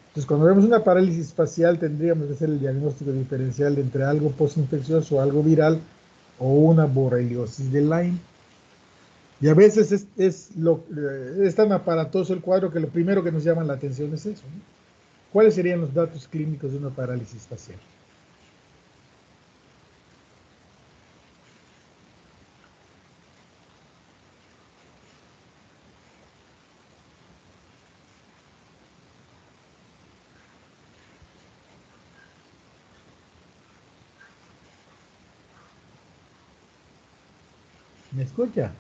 Entonces, cuando vemos una parálisis facial, tendríamos que hacer el diagnóstico diferencial entre algo posinfeccioso, algo viral, o una borreliosis de Lyme. Y a veces es tan aparatoso el cuadro que lo primero que nos llama la atención es eso, ¿no? ¿Cuáles serían los datos clínicos de una parálisis facial? ¿Me escucha?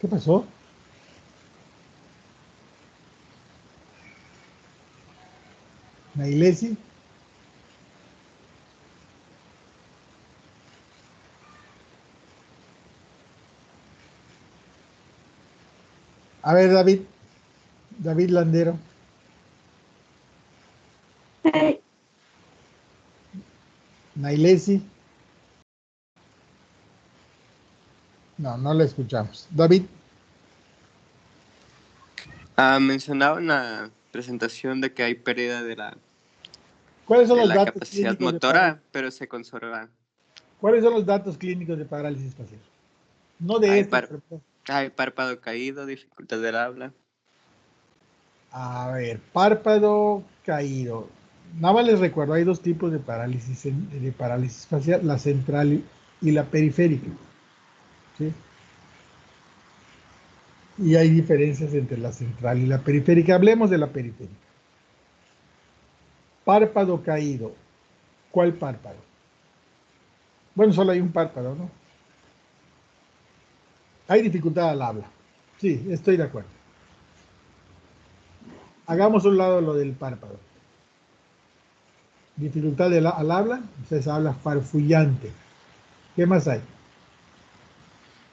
¿Qué pasó? Nailesi. A ver, David Landero. Nailesi. No, no la escuchamos. David. Mencionaba en la presentación de que hay pérdida de ¿Cuáles son los la datos capacidad clínicos de motora, pero se conserva. ¿Cuáles son los datos clínicos de parálisis facial? No de Hay, esta. hay párpado caído, dificultad del habla. A ver, párpado caído. nada más les recuerdo, hay dos tipos de parálisis facial, la central y la periférica. ¿Sí? Y hay diferencias entre la central y la periférica. Hablemos de la periférica. Párpado caído. ¿Cuál párpado? Bueno, solo hay un párpado, ¿no? Hay dificultad al habla. Sí, estoy de acuerdo. Hagamos a un lado lo del párpado. Dificultad al habla, entonces habla farfullante. ¿Qué más hay?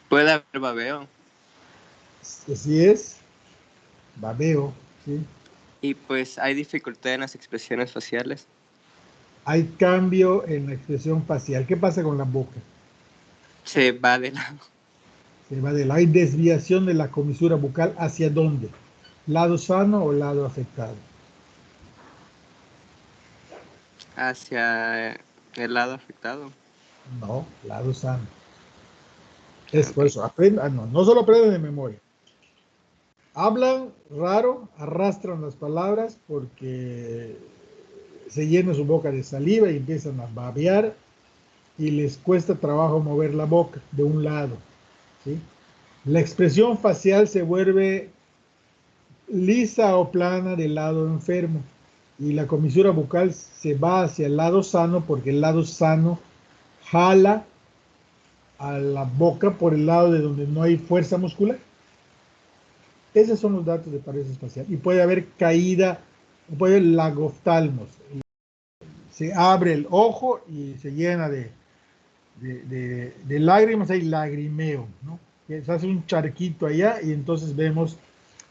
Puede haber babeo. Así es. Babeo, ¿sí? Y pues hay dificultad en las expresiones faciales. Hay cambio en la expresión facial. ¿Qué pasa con la boca? Se va de lado. Se va de lado. Hay desviación de la comisura bucal. ¿Hacia dónde? ¿Lado sano o lado afectado? Hacia el lado afectado. No, lado sano. Es por eso. No solo aprenden de memoria. Hablan raro, arrastran las palabras porque se llena su boca de saliva y empiezan a babear y les cuesta trabajo mover la boca de un lado, ¿sí? La expresión facial se vuelve lisa o plana del lado enfermo y la comisura bucal se va hacia el lado sano porque el lado sano jala a la boca por el lado de donde no hay fuerza muscular. Esos son los datos de parálisis facial. Y puede haber caída, puede haber lagoftalmos. Se abre el ojo y se llena de lágrimas, hay lagrimeo, ¿no? Se hace un charquito allá y entonces vemos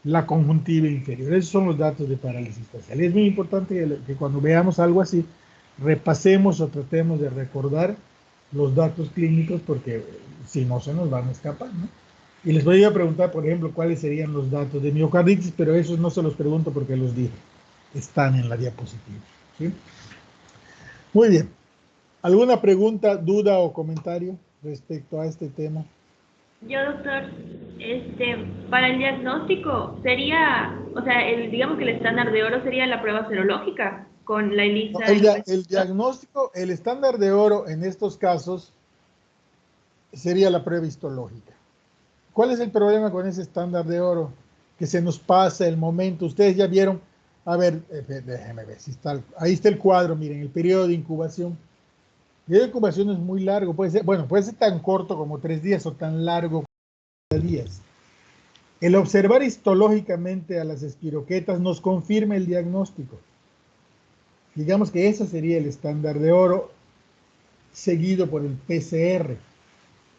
la conjuntiva inferior. Esos son los datos de parálisis facial. Es muy importante que cuando veamos algo así, repasemos o tratemos de recordar los datos clínicos porque si no se nos van a escapar, ¿no? Y les voy a preguntar, por ejemplo, cuáles serían los datos de miocarditis, pero esos no se los pregunto porque los dije. Están en la diapositiva, ¿sí? Muy bien. ¿Alguna pregunta, duda o comentario respecto a este tema? Yo, doctor, para el diagnóstico sería, o sea, digamos que el estándar de oro sería la prueba serológica con la ELISA. El diagnóstico, el estándar de oro en estos casos sería la prueba histológica. ¿Cuál es el problema con ese estándar de oro? Que se nos pasa el momento. Ustedes ya vieron, a ver, déjenme ver si está, ahí está el cuadro, miren, el periodo de incubación. El periodo de incubación es muy largo, puede ser tan corto como 3 días o tan largo como 10 días. El observar histológicamente a las espiroquetas nos confirma el diagnóstico. Digamos que ese sería el estándar de oro, seguido por el PCR.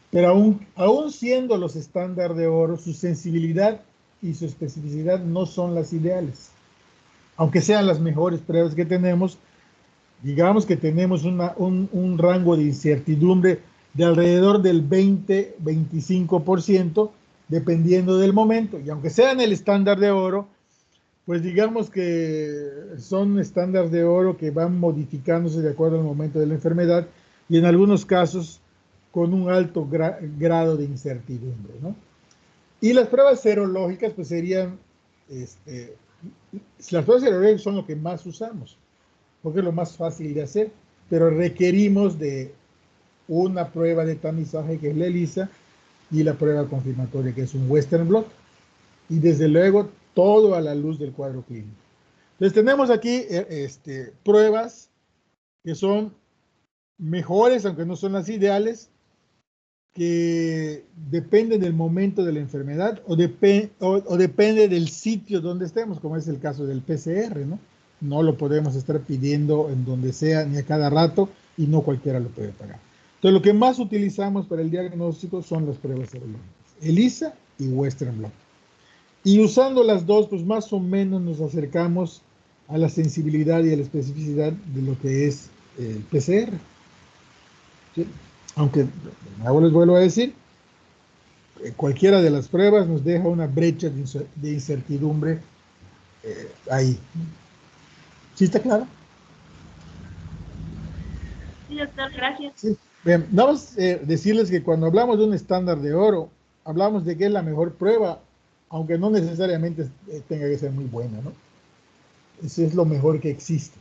Pero aún siendo los estándar de oro, su sensibilidad y su especificidad no son las ideales. Aunque sean las mejores pruebas que tenemos, digamos que tenemos un rango de incertidumbre de alrededor del 20-25%, dependiendo del momento. Y aunque sean el estándar de oro, pues digamos que son estándares de oro que van modificándose de acuerdo al momento de la enfermedad y en algunos casos con un alto grado de incertidumbre, ¿no? Y las pruebas serológicas, pues serían, las pruebas serológicas son lo que más usamos, porque es lo más fácil de hacer, pero requerimos de una prueba de tamizaje que es la ELISA y la prueba confirmatoria que es un Western blot, y desde luego todo a la luz del cuadro clínico. Entonces tenemos aquí pruebas que son mejores, aunque no son las ideales, que dependen del momento de la enfermedad o depende del sitio donde estemos, como es el caso del PCR, ¿no? No lo podemos estar pidiendo en donde sea ni a cada rato y no cualquiera lo puede pagar. Entonces lo que más utilizamos para el diagnóstico son las pruebas serológicas, ELISA y Western blot. Y usando las dos, pues más o menos nos acercamos a la sensibilidad y a la especificidad de lo que es el PCR. ¿Sí? Aunque, ahora les vuelvo a decir, cualquiera de las pruebas nos deja una brecha de incertidumbre ahí. ¿Sí está claro? Sí, doctor, gracias. Sí. Bien, vamos a decirles que cuando hablamos de un estándar de oro, hablamos de que es la mejor prueba, aunque no necesariamente tenga que ser muy buena, ¿no? Eso es lo mejor que existe.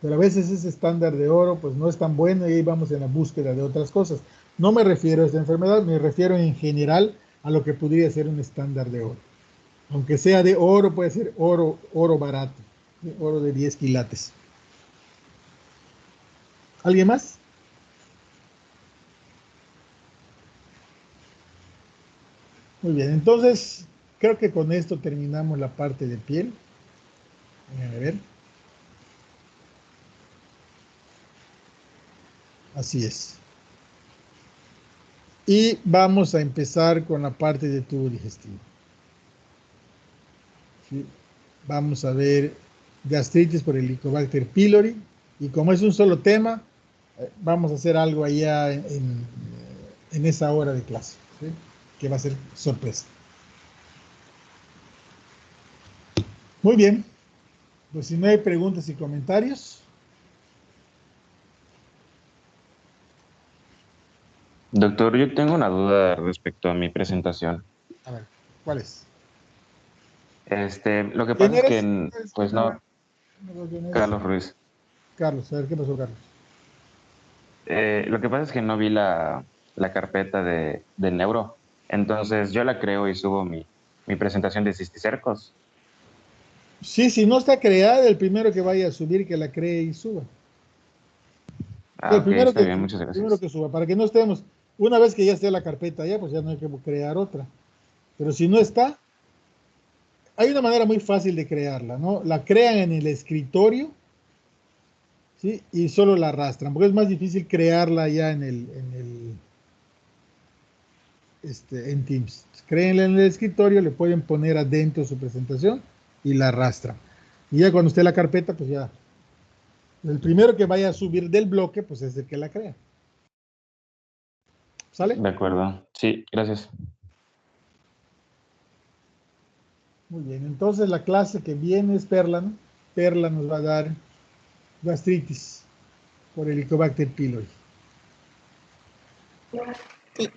Pero a veces ese estándar de oro pues no es tan bueno y ahí vamos en la búsqueda de otras cosas. No me refiero a esta enfermedad, me refiero en general a lo que podría ser un estándar de oro. Aunque sea de oro, puede ser oro barato, oro de 10 quilates. ¿Alguien más? Muy bien, entonces creo que con esto terminamos la parte de piel. A ver. Así es. Y vamos a empezar con la parte de tubo digestivo. ¿Sí? Vamos a ver gastritis por Helicobacter pylori. Y como es un solo tema, vamos a hacer algo allá en esa hora de clase, ¿sí? Que va a ser sorpresa. Muy bien. Pues si no hay preguntas y comentarios. Doctor, yo tengo una duda respecto a mi presentación. A ver, ¿cuál es? Lo que pasa es que, pues no, ¿Quién Carlos Ruiz. Carlos, a ver, ¿qué pasó, Carlos? Lo que pasa es que no vi la carpeta de neuro. Entonces yo la creo y subo mi presentación de cisticercos. Sí, si no está creada, el primero que vaya a subir, que la cree y suba. Ah, El ok, primero está que, bien, muchas el gracias. primero que suba, para que no estemos, una vez que ya esté la carpeta ya, pues ya no hay que crear otra. Pero si no está, hay una manera muy fácil de crearla, ¿no? La crean en el escritorio, ¿sí? Y solo la arrastran, porque es más difícil crearla ya en Teams. Créenla en el escritorio, le pueden poner adentro su presentación y la arrastran. Y ya cuando esté la carpeta, pues ya, el primero que vaya a subir del bloque, pues es el que la crea. ¿Sale? De acuerdo. Sí, gracias. Muy bien, entonces la clase que viene es Perla, ¿no? Perla nos va a dar gastritis por Helicobacter pylori. Sí.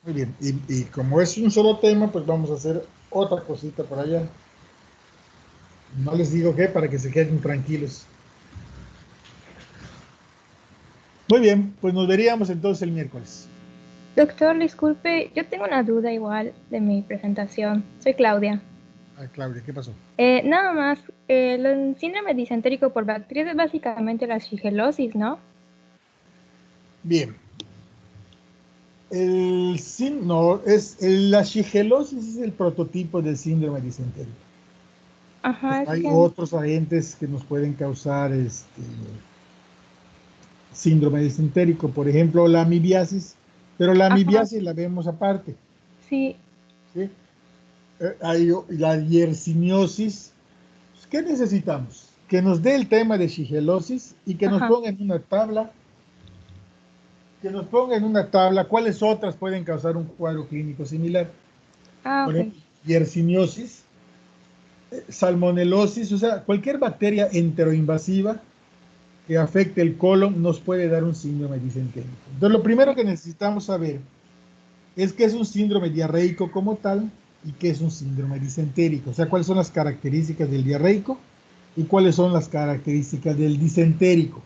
Muy bien, y como es un solo tema, pues vamos a hacer otra cosita por allá. No les digo qué, para que se queden tranquilos. Muy bien, pues nos veríamos entonces el miércoles. Doctor, disculpe, yo tengo una duda igual de mi presentación. Soy Claudia. Ah, Claudia, ¿qué pasó? Nada más, el síndrome disentérico por bacterias es básicamente la shigelosis, ¿no? Bien. La shigelosis es el prototipo del síndrome disentérico. Ajá, Hay otros agentes que nos pueden causar síndrome disentérico, por ejemplo, la amibiasis, pero la amibiasis la vemos aparte. Sí. ¿Sí? Hay la yersiniosis. ¿Qué necesitamos? Que nos dé el tema de shigelosis y que nos ponga en una tabla. Que nos ponga en una tabla cuáles otras pueden causar un cuadro clínico similar. Por ejemplo, yersiniosis, salmonelosis, o sea, cualquier bacteria enteroinvasiva que afecte el colon nos puede dar un síndrome disentérico. Entonces, lo primero que necesitamos saber es qué es un síndrome diarreico como tal y qué es un síndrome disentérico. O sea, cuáles son las características del diarreico y cuáles son las características del disentérico.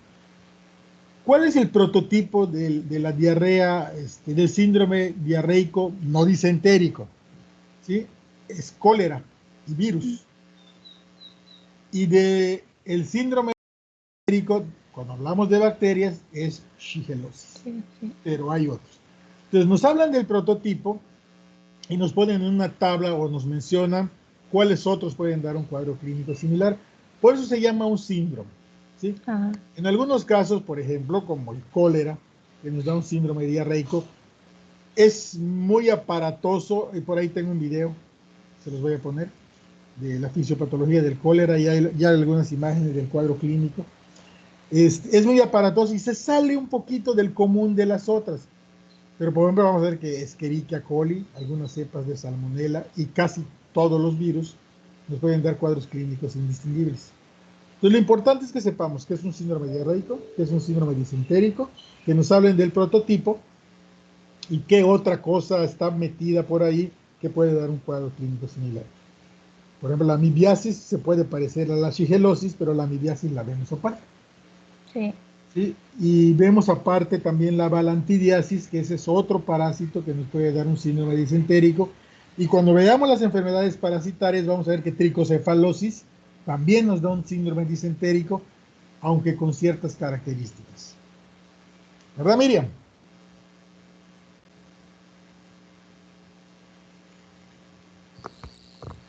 ¿Cuál es el prototipo de la diarrea, del síndrome diarreico no disentérico? ¿Sí? Es cólera y virus. Y del síndrome disentérico, cuando hablamos de bacterias, es shigelosis. Pero hay otros. Entonces nos hablan del prototipo y nos ponen en una tabla o nos mencionan cuáles otros pueden dar un cuadro clínico similar. Por eso se llama un síndrome. ¿Sí? En algunos casos, por ejemplo, como el cólera, que nos da un síndrome diarreico, es muy aparatoso, y por ahí tengo un video, se los voy a poner, de la fisiopatología del cólera, y hay ya algunas imágenes del cuadro clínico. Es muy aparatoso y se sale un poquito del común de las otras. Pero por ejemplo vamos a ver que Escherichia coli, algunas cepas de salmonella y casi todos los virus nos pueden dar cuadros clínicos indistinguibles. Entonces lo importante es que sepamos que es un síndrome diarreico, que es un síndrome disentérico, que nos hablen del prototipo y qué otra cosa está metida por ahí que puede dar un cuadro clínico similar. Por ejemplo, la amibiasis se puede parecer a la shigelosis, pero la amibiasis la vemos aparte. Sí. ¿Sí? Y vemos aparte también la balantidiasis, que ese es otro parásito que nos puede dar un síndrome disentérico. Y cuando veamos las enfermedades parasitarias, vamos a ver que tricocefalosis también nos da un síndrome disentérico, aunque con ciertas características. ¿Verdad, Miriam?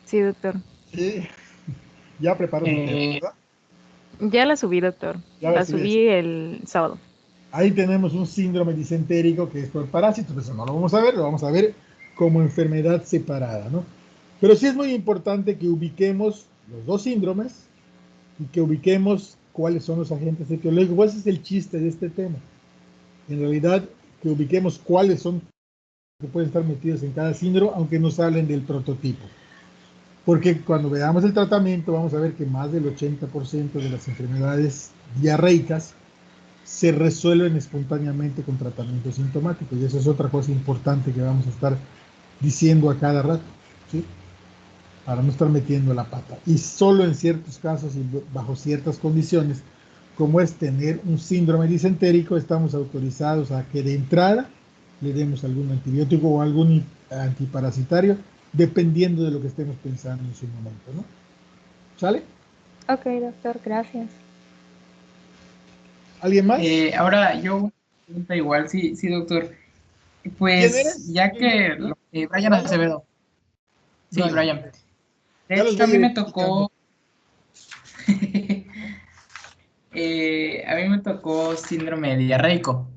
Sí, doctor. Sí. Ya preparó su tema, ¿verdad? Ya la subí, doctor. Ya La subí. subí el sábado. Ahí tenemos un síndrome disentérico que es por parásitos, pero eso no lo vamos a ver como enfermedad separada, ¿no? Pero sí es muy importante que ubiquemos los dos síndromes y que ubiquemos cuáles son los agentes etiológicos. Ese es el chiste de este tema. En realidad, que ubiquemos cuáles son que pueden estar metidos en cada síndrome, aunque nos hablen del prototipo. Porque cuando veamos el tratamiento, vamos a ver que más del 80% de las enfermedades diarreicas se resuelven espontáneamente con tratamiento sintomático. Y eso es otra cosa importante que vamos a estar diciendo a cada rato, ¿sí? Para no estar metiendo la pata. Y solo en ciertos casos y bajo ciertas condiciones, como es tener un síndrome disentérico, estamos autorizados a que de entrada le demos algún antibiótico o algún antiparasitario, dependiendo de lo que estemos pensando en su momento, ¿no? ¿Sale? Ok, doctor, gracias. ¿Alguien más? Ahora yo pregunta igual, sí, sí, doctor. ¿Quién Pues eres? ya que Brian Acevedo. Sí, Brian. De Ya los hecho, a voy mí me identificando. tocó. A mí me tocó síndrome diarreico.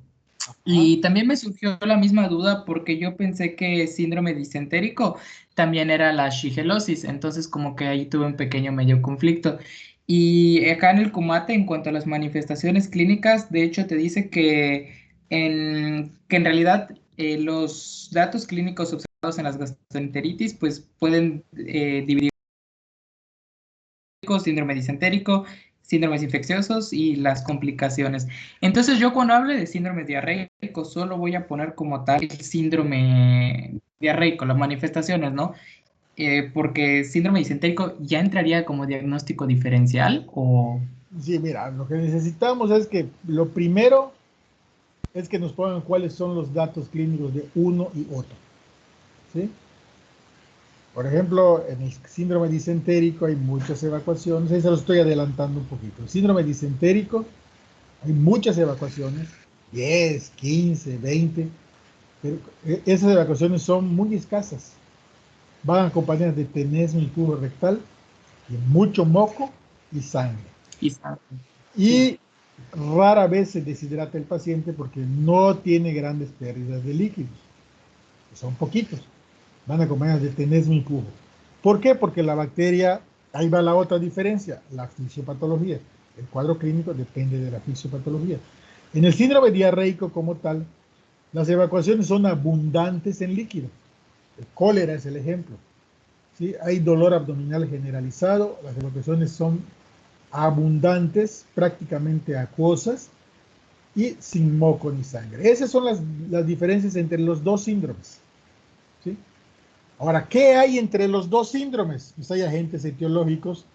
Y también me surgió la misma duda porque yo pensé que síndrome disentérico también era la shigelosis, entonces como que ahí tuve un pequeño medio conflicto. Y acá en el Comate, en cuanto a las manifestaciones clínicas, de hecho te dice que en realidad los datos clínicos observados en las gastroenteritis pues pueden dividir síndrome disentérico, síndromes infecciosos y las complicaciones. Entonces yo cuando hable de síndrome diarreico solo voy a poner como tal el síndrome diarreico, las manifestaciones, ¿no? Porque síndrome disentérico ya entraría como diagnóstico diferencial o... Sí, mira, lo que necesitamos es que lo primero es que nos pongan cuáles son los datos clínicos de uno y otro, ¿sí? Por ejemplo, en el síndrome disentérico hay muchas evacuaciones, ahí se lo estoy adelantando un poquito. El síndrome disentérico hay muchas evacuaciones, 10, 15, 20, pero esas evacuaciones son muy escasas. Van acompañadas de tenesmo y tubo rectal, y mucho moco y sangre. Y rara vez se deshidrata el paciente porque no tiene grandes pérdidas de líquidos. Son poquitos. Van acompañados de tenesmo y pujo. ¿Por qué? Porque la bacteria, ahí va la otra diferencia, la fisiopatología. El cuadro clínico depende de la fisiopatología. En el síndrome diarreico como tal, las evacuaciones son abundantes en líquido. El cólera es el ejemplo. ¿Sí? Hay dolor abdominal generalizado, las evacuaciones son abundantes, prácticamente acuosas y sin moco ni sangre. Esas son las diferencias entre los dos síndromes. ¿Sí? Ahora, ¿qué hay entre los dos síndromes? Pues hay agentes etiológicos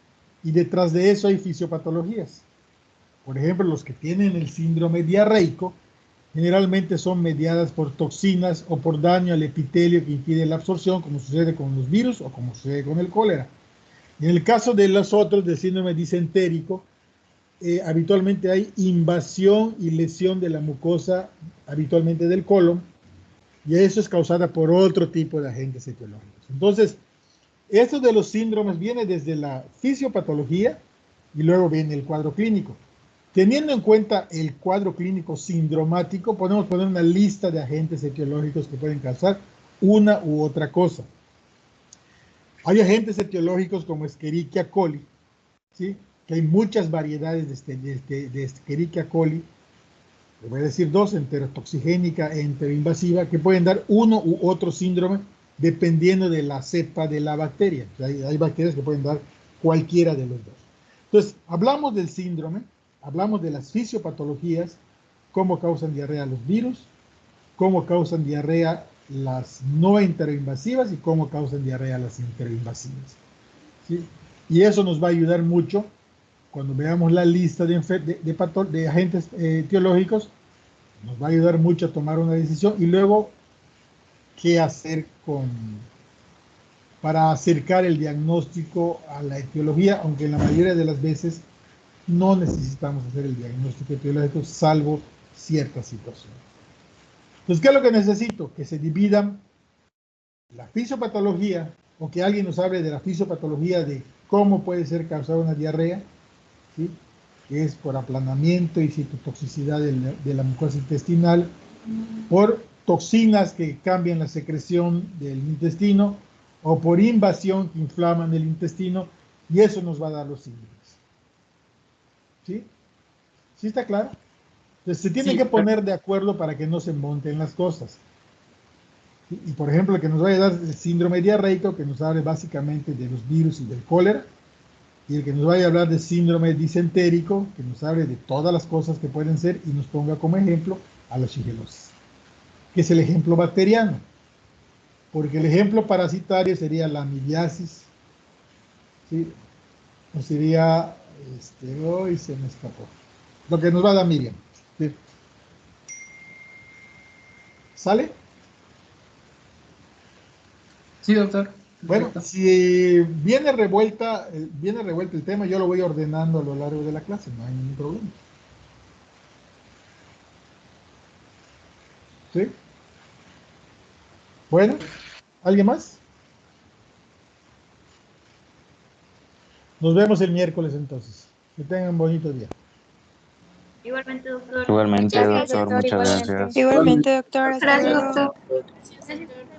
y detrás de eso hay fisiopatologías. Por ejemplo, los que tienen el síndrome diarreico generalmente son mediadas por toxinas o por daño al epitelio que impide la absorción, como sucede con los virus o como sucede con el cólera. En el caso de los otros del síndrome disentérico, habitualmente hay invasión y lesión de la mucosa, habitualmente del colon, y eso es causada por otro tipo de agentes etiológicos. Entonces, esto de los síndromes viene desde la fisiopatología y luego viene el cuadro clínico. Teniendo en cuenta el cuadro clínico sindromático, podemos poner una lista de agentes etiológicos que pueden causar una u otra cosa. Hay agentes etiológicos como Escherichia coli, ¿sí? Que hay muchas variedades de Escherichia coli, le voy a decir dos, enterotoxigénica e enteroinvasiva, que pueden dar uno u otro síndrome dependiendo de la cepa de la bacteria. O sea, hay bacterias que pueden dar cualquiera de los dos. Entonces, hablamos del síndrome, hablamos de las fisiopatologías, cómo causan diarrea los virus, cómo causan diarrea las no enteroinvasivas y cómo causan diarrea las enteroinvasivas. ¿Sí? Y eso nos va a ayudar mucho cuando veamos la lista de agentes etiológicos, nos va a ayudar mucho a tomar una decisión y luego qué hacer para acercar el diagnóstico a la etiología, aunque en la mayoría de las veces no necesitamos hacer el diagnóstico etiológico, salvo ciertas situaciones. Entonces, ¿qué es lo que necesito? Que se dividan la fisiopatología, o que alguien nos hable de la fisiopatología de cómo puede ser causada una diarrea, ¿sí? Que es por aplanamiento y citotoxicidad de la mucosa intestinal, por toxinas que cambian la secreción del intestino, o por invasión que inflaman el intestino, y eso nos va a dar los síntomas. ¿Sí? ¿Sí está claro? Entonces se tienen que poner de acuerdo para que no se monten las cosas. ¿Sí? Y por ejemplo, el que nos vaya a dar el síndrome diarreico, que nos hable básicamente de los virus y del cólera, y el que nos vaya a hablar de síndrome disentérico, que nos hable de todas las cosas que pueden ser y nos ponga como ejemplo a la shigellosis, que es el ejemplo bacteriano. Porque el ejemplo parasitario sería la amibiasis, ¿sí? O sería, hoy se me escapó, lo que nos va a dar Miriam, ¿sí? ¿Sale? Sí, doctor. Bueno, si viene revuelta el tema, yo lo voy ordenando a lo largo de la clase, no hay ningún problema. ¿Sí? Bueno, ¿alguien más? Nos vemos el miércoles entonces. Que tengan un bonito día. Igualmente, doctor. Igualmente, Gracias, doctor, doctor, muchas igualmente. gracias. Igualmente, doctor, hasta Gracias, luego. doctor. Gracias, doctor.